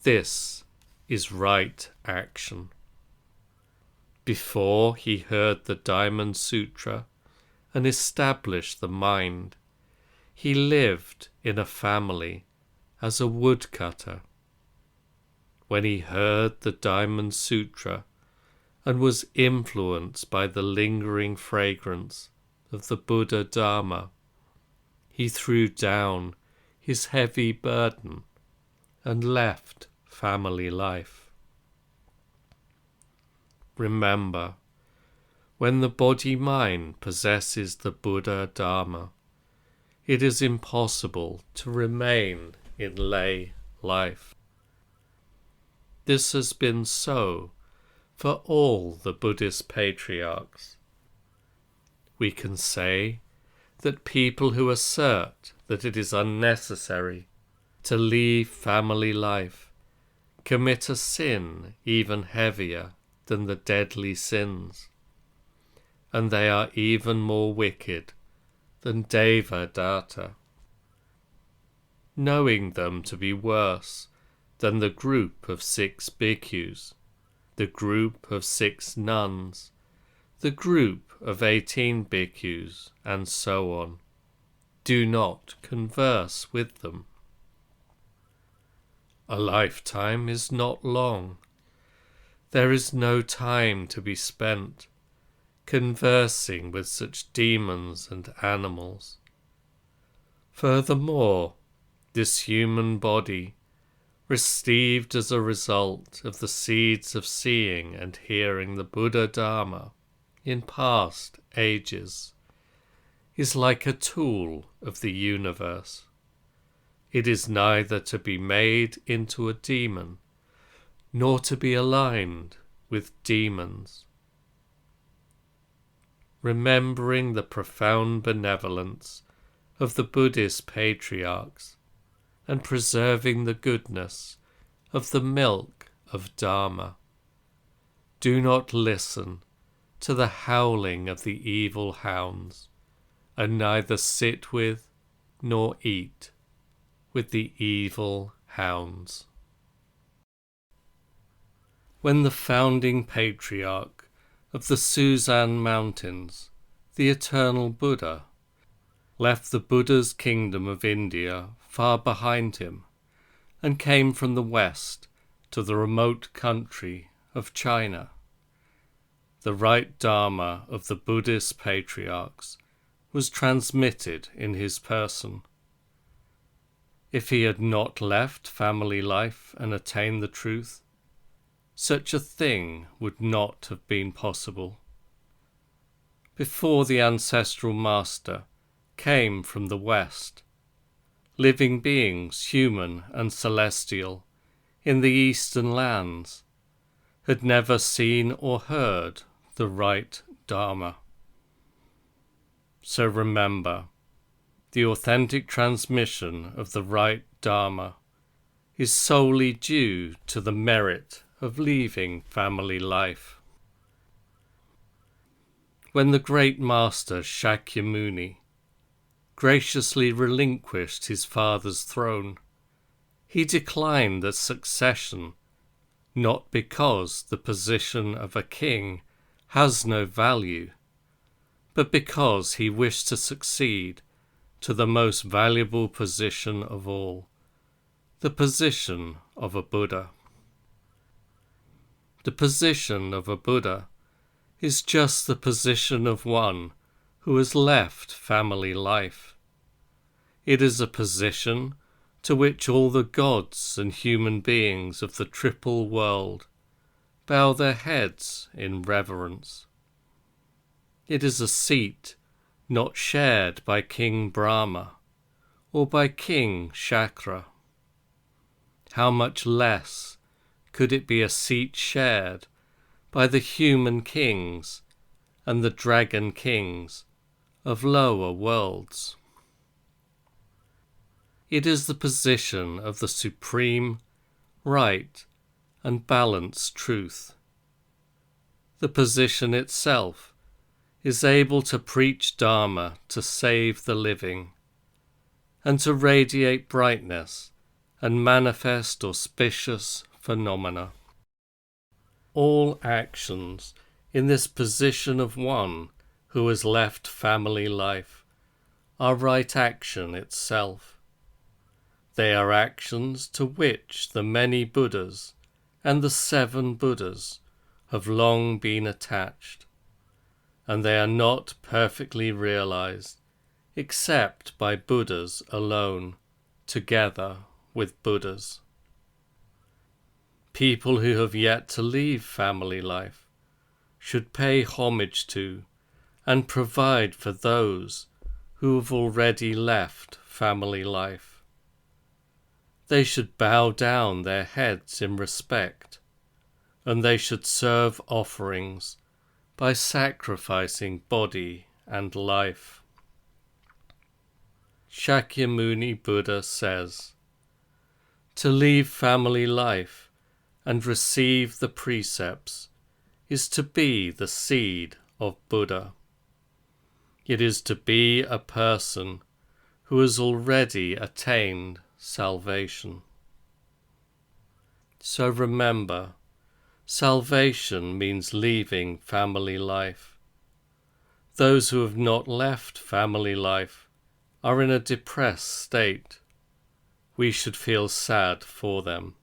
This is right action. Before he heard the Diamond Sutra and established the mind, he lived in a family as a woodcutter. When he heard the Diamond Sutra and was influenced by the lingering fragrance of the Buddha Dharma, he threw down his heavy burden and left family life. Remember, when the body-mind possesses the Buddha Dharma, it is impossible to remain in lay life. This has been so for all the Buddhist patriarchs. We can say that people who assert that it is unnecessary to leave family life commit a sin even heavier than the deadly sins, and they are even more wicked than Devadatta. Knowing them to be worse than the group of 6 bhikkhus, the group of 6 nuns, the group of 18 bhikkhus, and so on, do not converse with them. A lifetime is not long. There is no time to be spent conversing with such demons and animals. Furthermore, this human body, received as a result of the seeds of seeing and hearing the Buddha Dharma in past ages, is like a tool of the universe. It is neither to be made into a demon, nor to be aligned with demons. Remembering the profound benevolence of the Buddhist patriarchs, and preserving the goodness of the milk of Dharma, do not listen to the howling of the evil hounds, and neither sit with nor eat with the evil hounds. When the founding patriarch of the Suzan Mountains, the eternal Buddha, left the Buddha's kingdom of India far behind him and came from the west to the remote country of China, the right Dharma of the Buddhist patriarchs was transmitted in his person. If he had not left family life and attained the truth, such a thing would not have been possible. Before the ancestral master came from the west, living beings, human and celestial, in the eastern lands, had never seen or heard the right Dharma. So remember, the authentic transmission of the right Dharma is solely due to the merit of leaving family life. When the great master Shakyamuni graciously relinquished his father's throne, he declined the succession, not because the position of a king has no value, but because he wished to succeed to the most valuable position of all, the position of a Buddha. The position of a Buddha is just the position of one who has left family life. It is a position to which all the gods and human beings of the triple world bow their heads in reverence. It is a seat not shared by King Brahma or by King Shakra. How much less could it be a seat shared by the human kings and the dragon kings of lower worlds. It is the position of the supreme, right, and balanced truth. The position itself is able to preach Dharma to save the living, and to radiate brightness and manifest auspicious phenomena. All actions in this position of one who has left family life are right action itself. They are actions to which the many Buddhas and the 7 Buddhas have long been attached, and they are not perfectly realized except by Buddhas alone, together with Buddhas. People who have yet to leave family life should pay homage to and provide for those who have already left family life. They should bow down their heads in respect, and they should serve offerings by sacrificing body and life. Shakyamuni Buddha says, "To leave family life and receive the precepts is to be the seed of Buddha. It is to be a person who has already attained salvation." So remember, salvation means leaving family life. Those who have not left family life are in a depressed state. We should feel sad for them.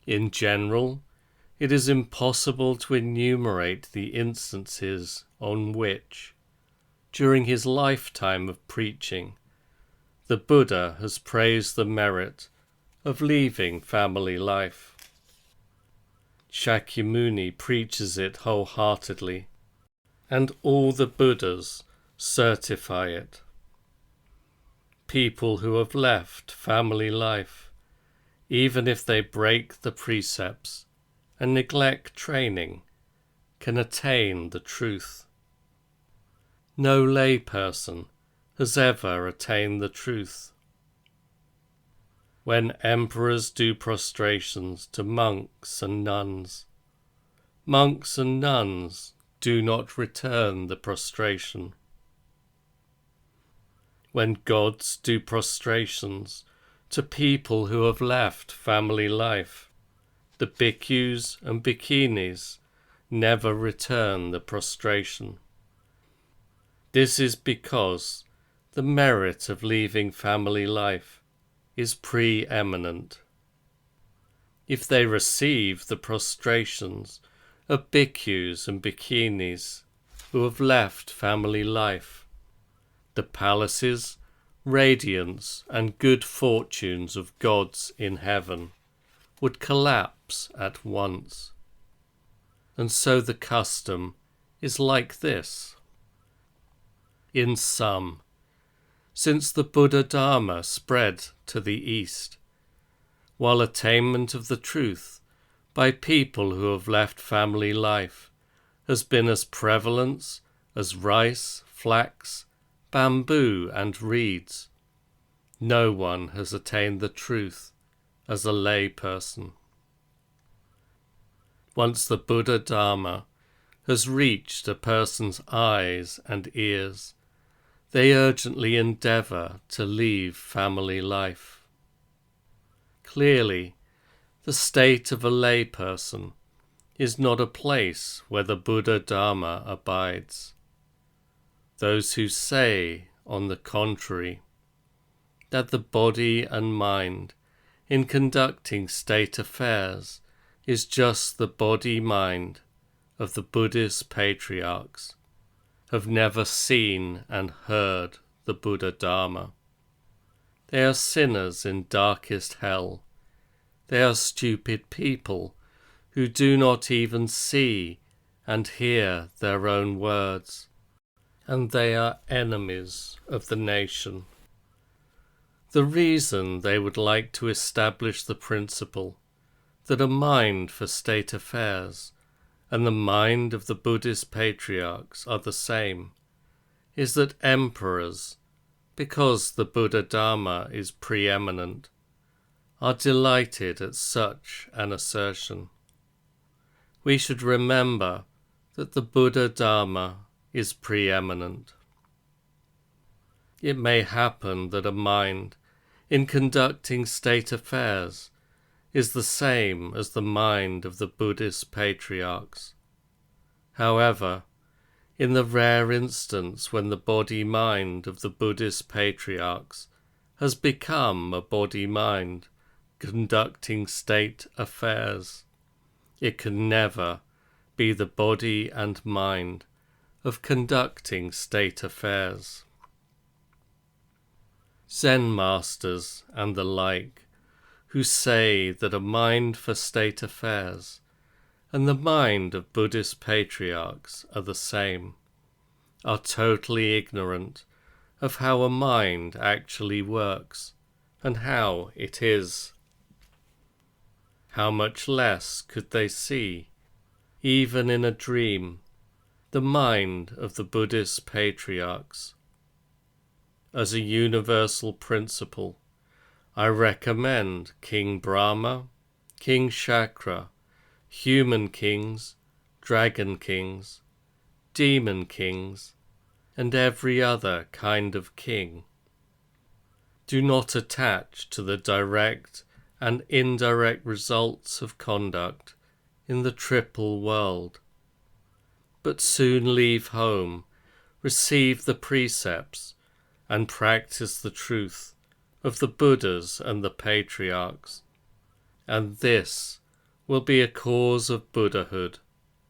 In general, it is impossible to enumerate the instances on which, during his lifetime of preaching, the Buddha has praised the merit of leaving family life. Shakyamuni preaches it wholeheartedly, and all the Buddhas certify it. People who have left family life, even if they break the precepts and neglect training, can attain the truth. No lay person has ever attained the truth. When emperors do prostrations to monks and nuns do not return the prostration. When gods do prostrations to people who have left family life, the bhikkhus and bhikkhunis never return the prostration. This is because the merit of leaving family life is preeminent. If they receive the prostrations of bhikkhus and bhikkhunis who have left family life, the palaces, radiance, and good fortunes of gods in heaven would collapse at once. And so the custom is like this. In sum, since the Buddha Dharma spread to the East, while attainment of the truth by people who have left family life has been as prevalent as rice, flax, bamboo, and reeds, no one has attained the truth as a lay person. Once the Buddha Dharma has reached a person's eyes and ears, they urgently endeavour to leave family life. Clearly, the state of a lay person is not a place where the Buddha Dharma abides. Those who say, on the contrary, that the body and mind in conducting state affairs is just the body-mind of the Buddhist patriarchs, have never seen and heard the Buddha Dharma. They are sinners in darkest hell. They are stupid people who do not even see and hear their own words, and they are enemies of the nation. The reason they would like to establish the principle that a mind for state affairs and the mind of the Buddhist patriarchs are the same is that emperors, because the Buddha Dharma is preeminent, are delighted at such an assertion. We should remember that the Buddha Dharma is preeminent. It may happen that a mind, in conducting state affairs, is the same as the mind of the Buddhist patriarchs. However, in the rare instance when the body-mind of the Buddhist patriarchs has become a body-mind conducting state affairs, it can never be the body and mind of conducting state affairs. Zen masters and the like, who say that a mind for state affairs and the mind of Buddhist patriarchs are the same, are totally ignorant of how a mind actually works and how it is. How much less could they see, even in a dream, the mind of the Buddhist patriarchs? As a universal principle, I recommend King Brahma, King Shakra, human kings, dragon kings, demon kings, and every other kind of king. Do not attach to the direct and indirect results of conduct in the triple world, but soon leave home, receive the precepts, and practice the truth of the Buddhas and the patriarchs, and this will be a cause of Buddhahood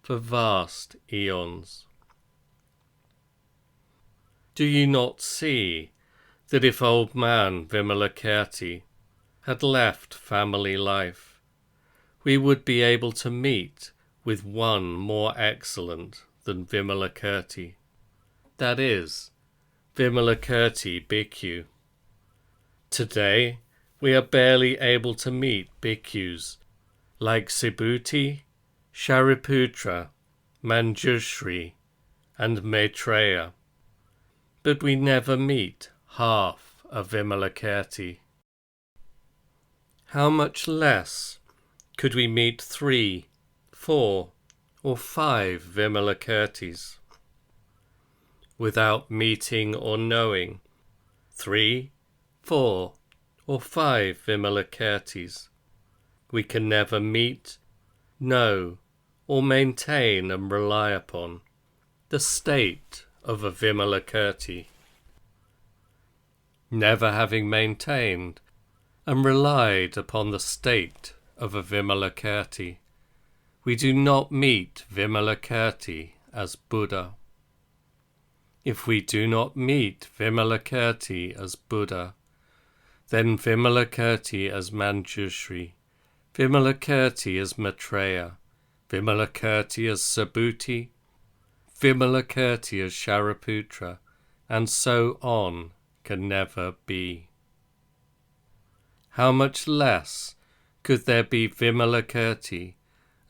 for vast eons. Do you not see that if old man Vimalakirti had left family life, we would be able to meet with one more excellent than Vimalakirti, that is, Vimalakirti Bhikkhu. Today we are barely able to meet bhikkhus like Subhuti, Shariputra, Manjushri, and Maitreya, but we never meet half of Vimalakirti. How much less could we meet 3, 4, or 5 Vimalakirtis? Without meeting or knowing 3, 4, or 5 Vimalakirtis, we can never meet, know, or maintain and rely upon the state of a Vimalakirti. Never having maintained and relied upon the state of a Vimalakirti, we do not meet Vimalakirti as Buddha. If we do not meet Vimalakirti as Buddha, then Vimalakirti as Manjushri, Vimalakirti as Maitreya, Vimalakirti as Subhuti, Vimalakirti as Shariputra, and so on can never be. How much less could there be Vimalakirti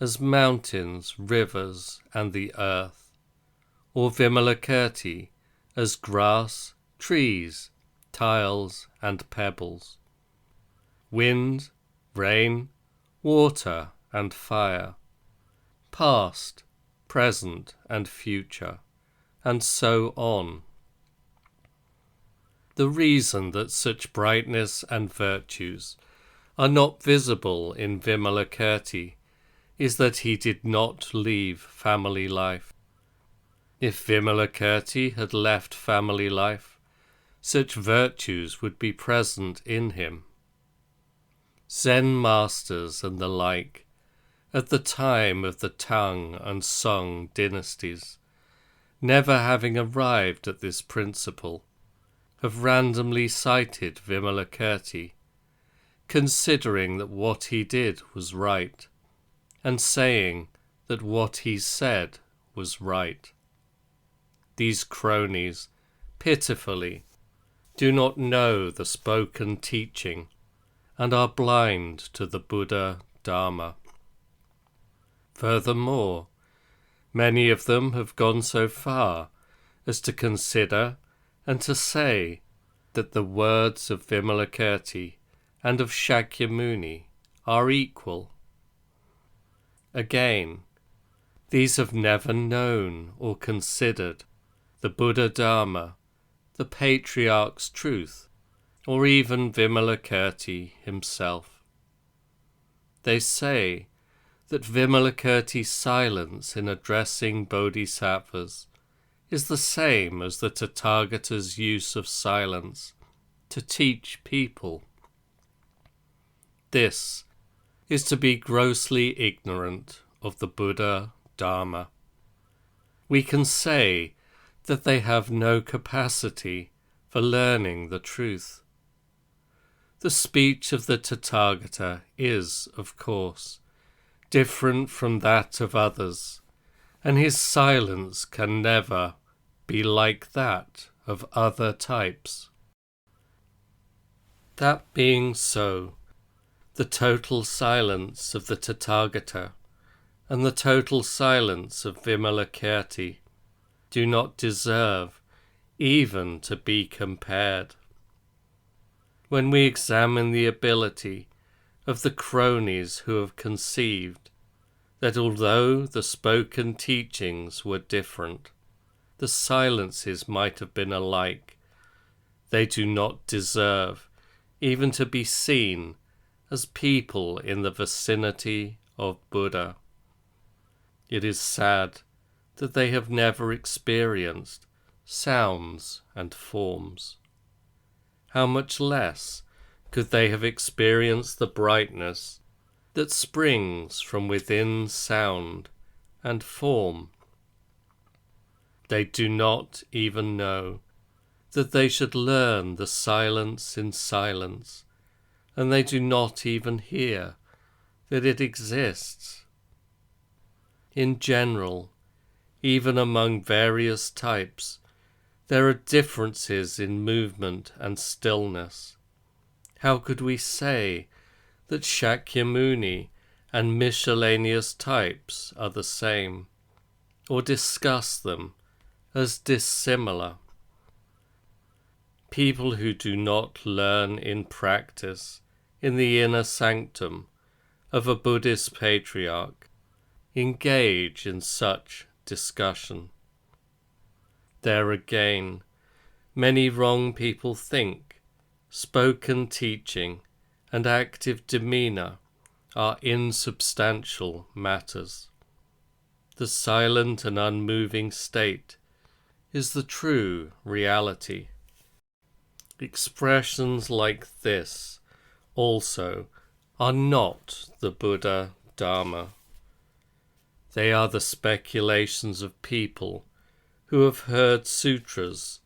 as mountains, rivers, and the earth, or Vimalakirti as grass, trees, tiles, and pebbles, wind, rain, water, and fire, past, present, and future, and so on. The reason that such brightness and virtues are not visible in Vimalakirti is that he did not leave family life. If Vimalakirti had left family life, such virtues would be present in him. Zen masters and the like, at the time of the Tang and Song dynasties, never having arrived at this principle, have randomly cited Vimalakirti, considering that what he did was right, and saying that what he said was right. These cronies, pitifully, do not know the spoken teaching and are blind to the Buddha Dharma. Furthermore, Many of them have gone so far as to consider and to say that the words of Vimalakirti and of Shakyamuni are equal. Again, these have never known or considered the Buddha Dharma, the Patriarch's truth, or even Vimalakirti himself. They say that Vimalakirti's silence in addressing bodhisattvas is the same as the Tathagata's use of silence to teach people. This is to be grossly ignorant of the Buddha Dharma. We can say that they have no capacity for learning the truth. The speech of the Tathagata is, of course, different from that of others, and his silence can never be like that of other types. That being so, the total silence of the Tathagata and the total silence of Vimalakirti do not deserve even to be compared. When we examine the ability of the cronies who have conceived that although the spoken teachings were different, the silences might have been alike, they do not deserve even to be seen as people in the vicinity of Buddha. It is sad that they have never experienced sounds and forms. How much less could they have experienced the brightness that springs from within sound and form? They do not even know that they should learn the silence in silence, and they do not even hear that it exists. In general, even among various types, there are differences in movement and stillness. How could we say that Shakyamuni and miscellaneous types are the same, or discuss them as dissimilar? People who do not learn in practice in the inner sanctum of a Buddhist patriarch engage in such discussion. There again, many wrong people think spoken teaching and active demeanour are insubstantial matters. The silent and unmoving state is the true reality. Expressions like this also are not the Buddha Dharma. They are the speculations of people who have heard sutras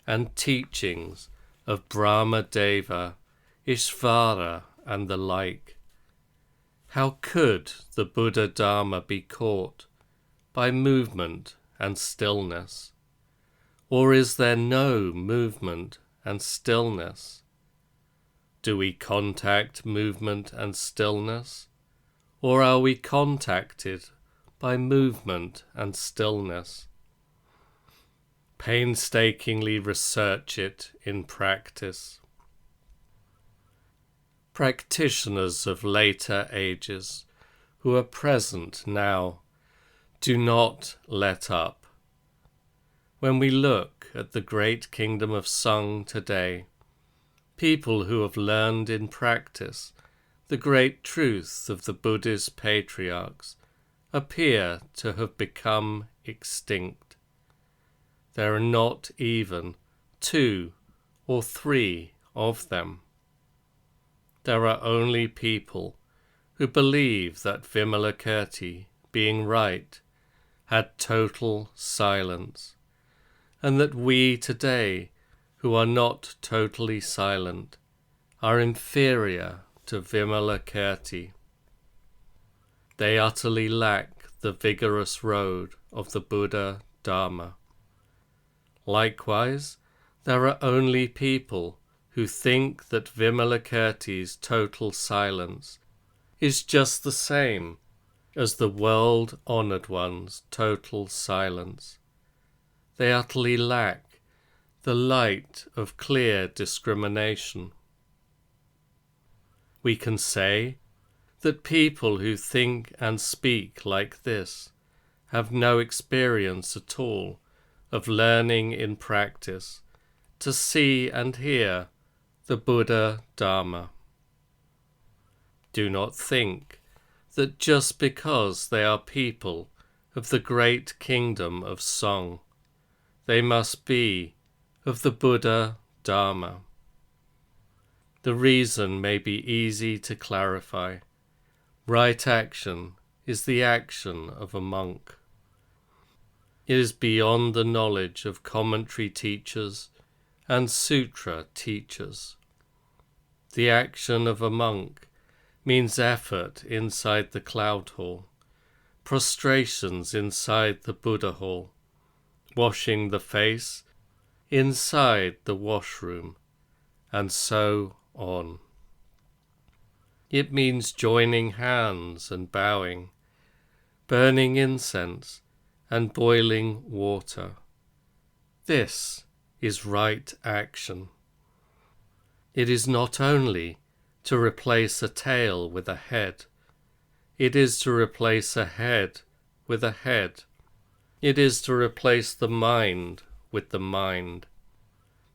and teachings of Brahmadeva, Ishvara, and the like. How could the Buddha Dharma be caught by movement and stillness? Or is there no movement and stillness? Do we contact movement and stillness, or are we contacted by movement and stillness? Painstakingly research it in practice. Practitioners of later ages who are present now, do not let up. When we look at the great kingdom of Sung today, people who have learned in practice the great truth of the Buddhist patriarchs appear to have become extinct. There are not even 2 or 3 of them. There are only people who believe that Vimalakirti, being right, had total silence, and that we today, who are not totally silent, are inferior to Vimalakirti. They utterly lack the vigorous road of the Buddha Dharma. Likewise, there are only people who think that Vimalakirti's total silence is just the same as the world-honoured ones' total silence. They utterly lack the light of clear discrimination. We can say that people who think and speak like this have no experience at all of learning in practice to see and hear the Buddha Dharma. Do not think that just because they are people of the great kingdom of song, they must be of the Buddha Dharma. The reason may be easy to clarify. Right action is the action of a monk. It is beyond the knowledge of commentary teachers and sutra teachers. The action of a monk means effort inside the cloud hall, prostrations inside the Buddha hall, washing the face inside the washroom, and so on. It means joining hands and bowing, burning incense and boiling water. This is right action. It is not only to replace a tail with a head. It is to replace a head with a head. It is to replace the mind with the mind.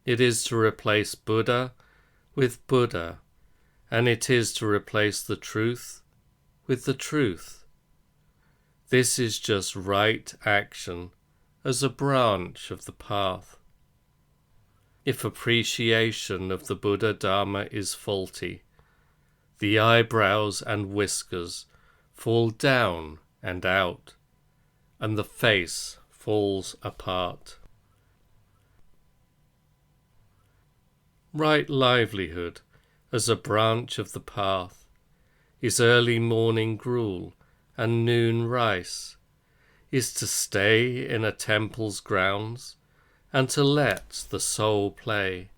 It is to replace Buddha with Buddha, and it is to replace the truth with the truth. This is just right action as a branch of the path. If appreciation of the Buddha Dharma is faulty, the eyebrows and whiskers fall down and out, and the face falls apart. Right livelihood as a branch of the path is early morning gruel and noon rice, is to stay in a temple's grounds and to let the soul play,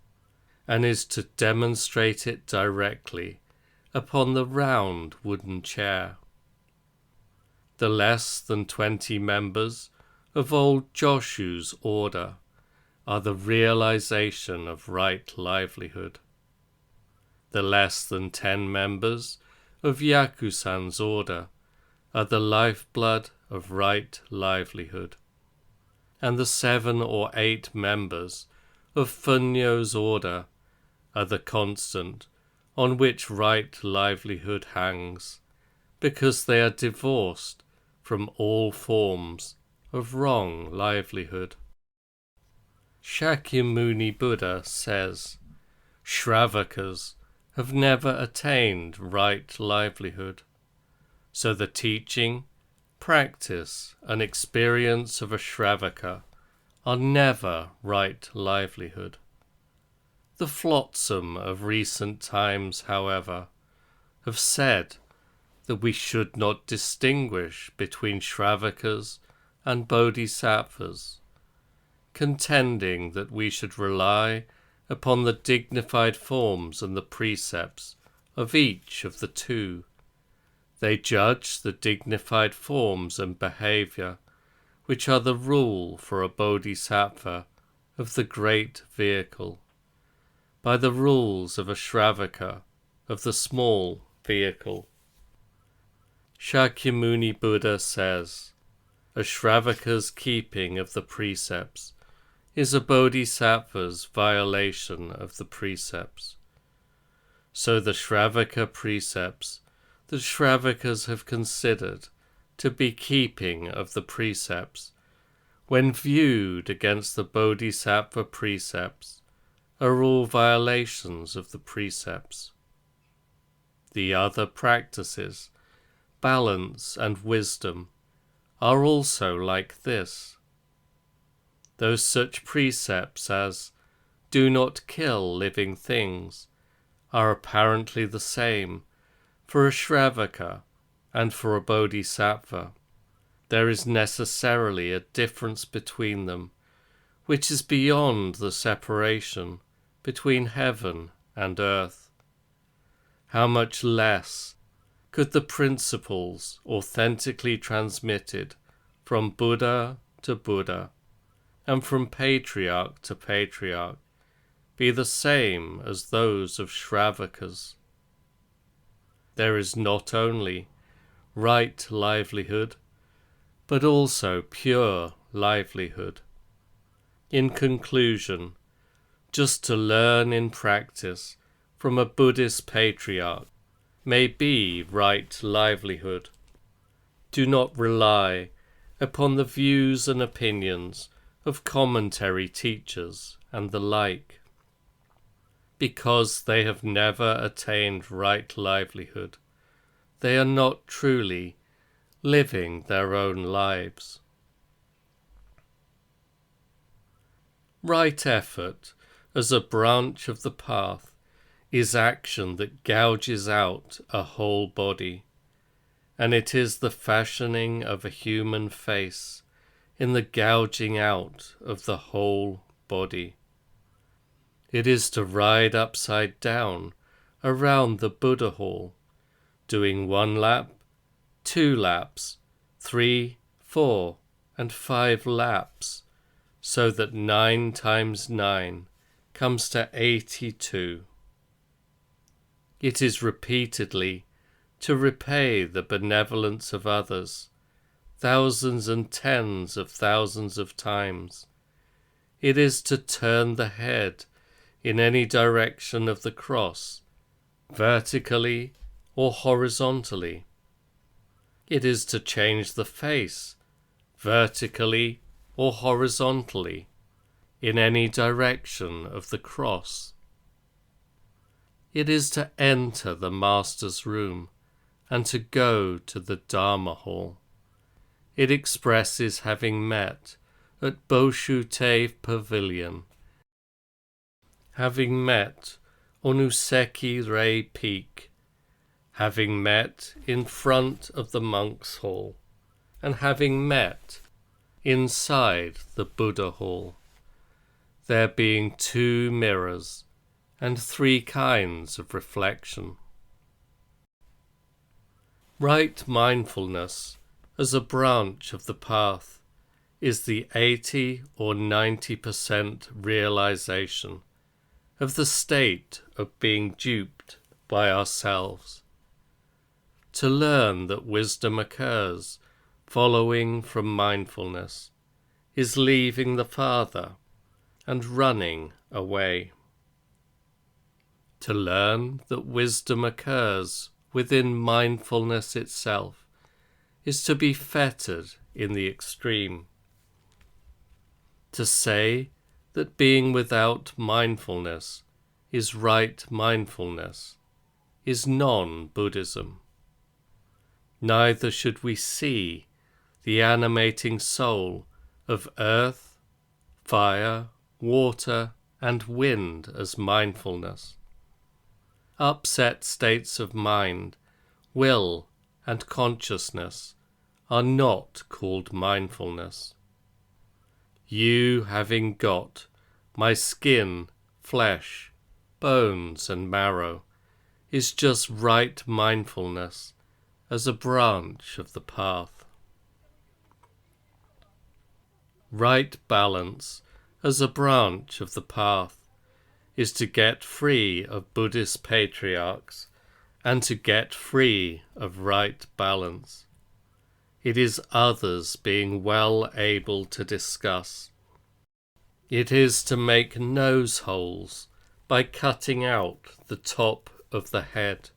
and is to demonstrate it directly upon the round wooden chair. The less than 20 members of old Joshu's order are the realization of right livelihood. The less than 10 members of Yakusan's order are the lifeblood of right livelihood, and the 7 or 8 members of Funyo's order are the constant on which right livelihood hangs, because they are divorced from all forms of wrong livelihood. Shakyamuni Buddha says, Shravakas have never attained right livelihood, so the teaching, practice, and experience of a Shravaka are never right livelihood. The flotsam of recent times, however, have said that we should not distinguish between Shravakas and Bodhisattvas, contending that we should rely upon the dignified forms and the precepts of each of the two. They judge the dignified forms and behavior, which are the rule for a Bodhisattva of the great vehicle, by the rules of a Shravaka of the small vehicle. Shakyamuni Buddha says, a Shravaka's keeping of the precepts is a Bodhisattva's violation of the precepts. So the Shravaka precepts the Shravakas have considered to be keeping of the precepts, when viewed against the Bodhisattva precepts, are all violations of the precepts. The other practices, balance and wisdom, are also like this. Though such precepts as do not kill living things are apparently the same for a Shravaka and for a Bodhisattva, there is necessarily a difference between them, which is beyond the separation between heaven and earth. How much less could the principles authentically transmitted from Buddha to Buddha and from patriarch to patriarch be the same as those of Shravakas. There is not only right livelihood, but also pure livelihood. In conclusion, just to learn in practice from a Buddhist patriarch may be right livelihood. Do not rely upon the views and opinions of commentary teachers and the like. Because they have never attained right livelihood, they are not truly living their own lives. Right effort, as a branch of the path, is action that gouges out a whole body, and it is the fashioning of a human face in the gouging out of the whole body. It is to ride upside down around the Buddha hall, doing 1 lap, 2 laps, 3, 4, and 5 laps, so that 9 times 9 comes to 82. It is repeatedly to repay the benevolence of others, thousands and tens of thousands of times. It is to turn the head in any direction of the cross, vertically or horizontally. It is to change the face, vertically or horizontally, in any direction of the cross. It is to enter the Master's room and to go to the Dharma hall. It expresses having met at Boshute Pavilion, having met on Useki Rei Peak, having met in front of the monks' hall, and having met inside the Buddha hall, there being 2 mirrors and 3 kinds of reflection. Right mindfulness, as a branch of the path, is the 80 or 90% realization of the state of being duped by ourselves. To learn that wisdom occurs following from mindfulness is leaving the Father and running away. To learn that wisdom occurs within mindfulness itself is to be fettered in the extreme. To say that being without mindfulness is right mindfulness is non-Buddhism. Neither should we see the animating soul of earth, fire, water, and wind as mindfulness. Upset states of mind, will, and consciousness are not called mindfulness. You having got my skin, flesh, bones, and marrow is just right mindfulness as a branch of the path. Right balance as a branch of the path is to get free of Buddhist patriarchs and to get free of right balance. It is others being well able to discuss. It is to make nose holes by cutting out the top of the head.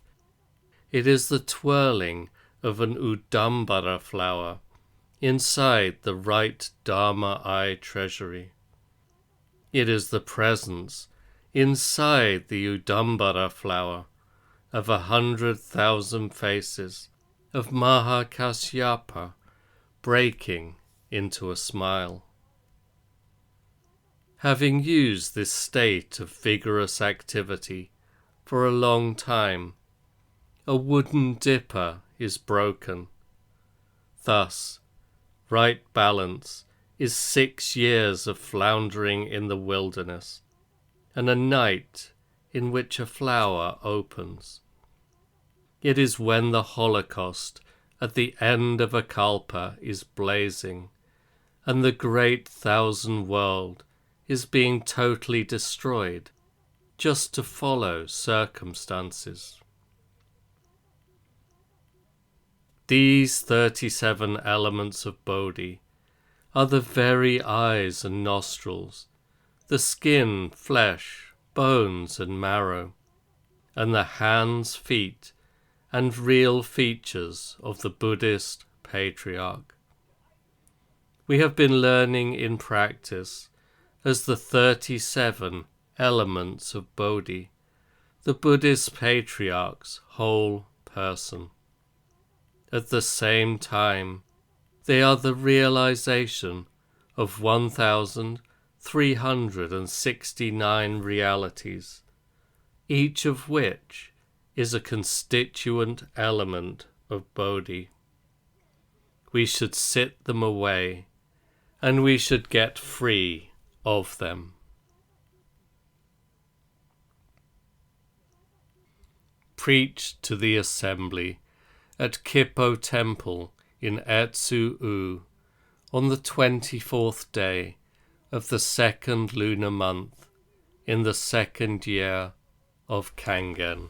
It is the twirling of an Udambara flower inside the right Dharma eye treasury. It is the presence inside the Udambara flower of 100,000 faces of Mahakasyapa breaking into a smile. Having used this state of vigorous activity for a long time, a wooden dipper is broken. Thus, right balance is 6 years of floundering in the wilderness, and a night in which a flower opens. It is when the Holocaust at the end of a kalpa is blazing, and the great thousand world is being totally destroyed, just to follow circumstances. These 37 elements of Bodhi are the very eyes and nostrils, the skin, flesh, bones and marrow, and the hands, feet, and real features of the Buddhist patriarch. We have been learning in practice as the 37 elements of Bodhi, the Buddhist patriarch's whole person. At the same time, they are the realization of 1,369 realities, each of which is a constituent element of Bodhi. We should sit them away, and we should get free of them. Preached to the assembly at Kippo Temple in Etsu-u on the 24th day of the second lunar month in the second year of Kangen.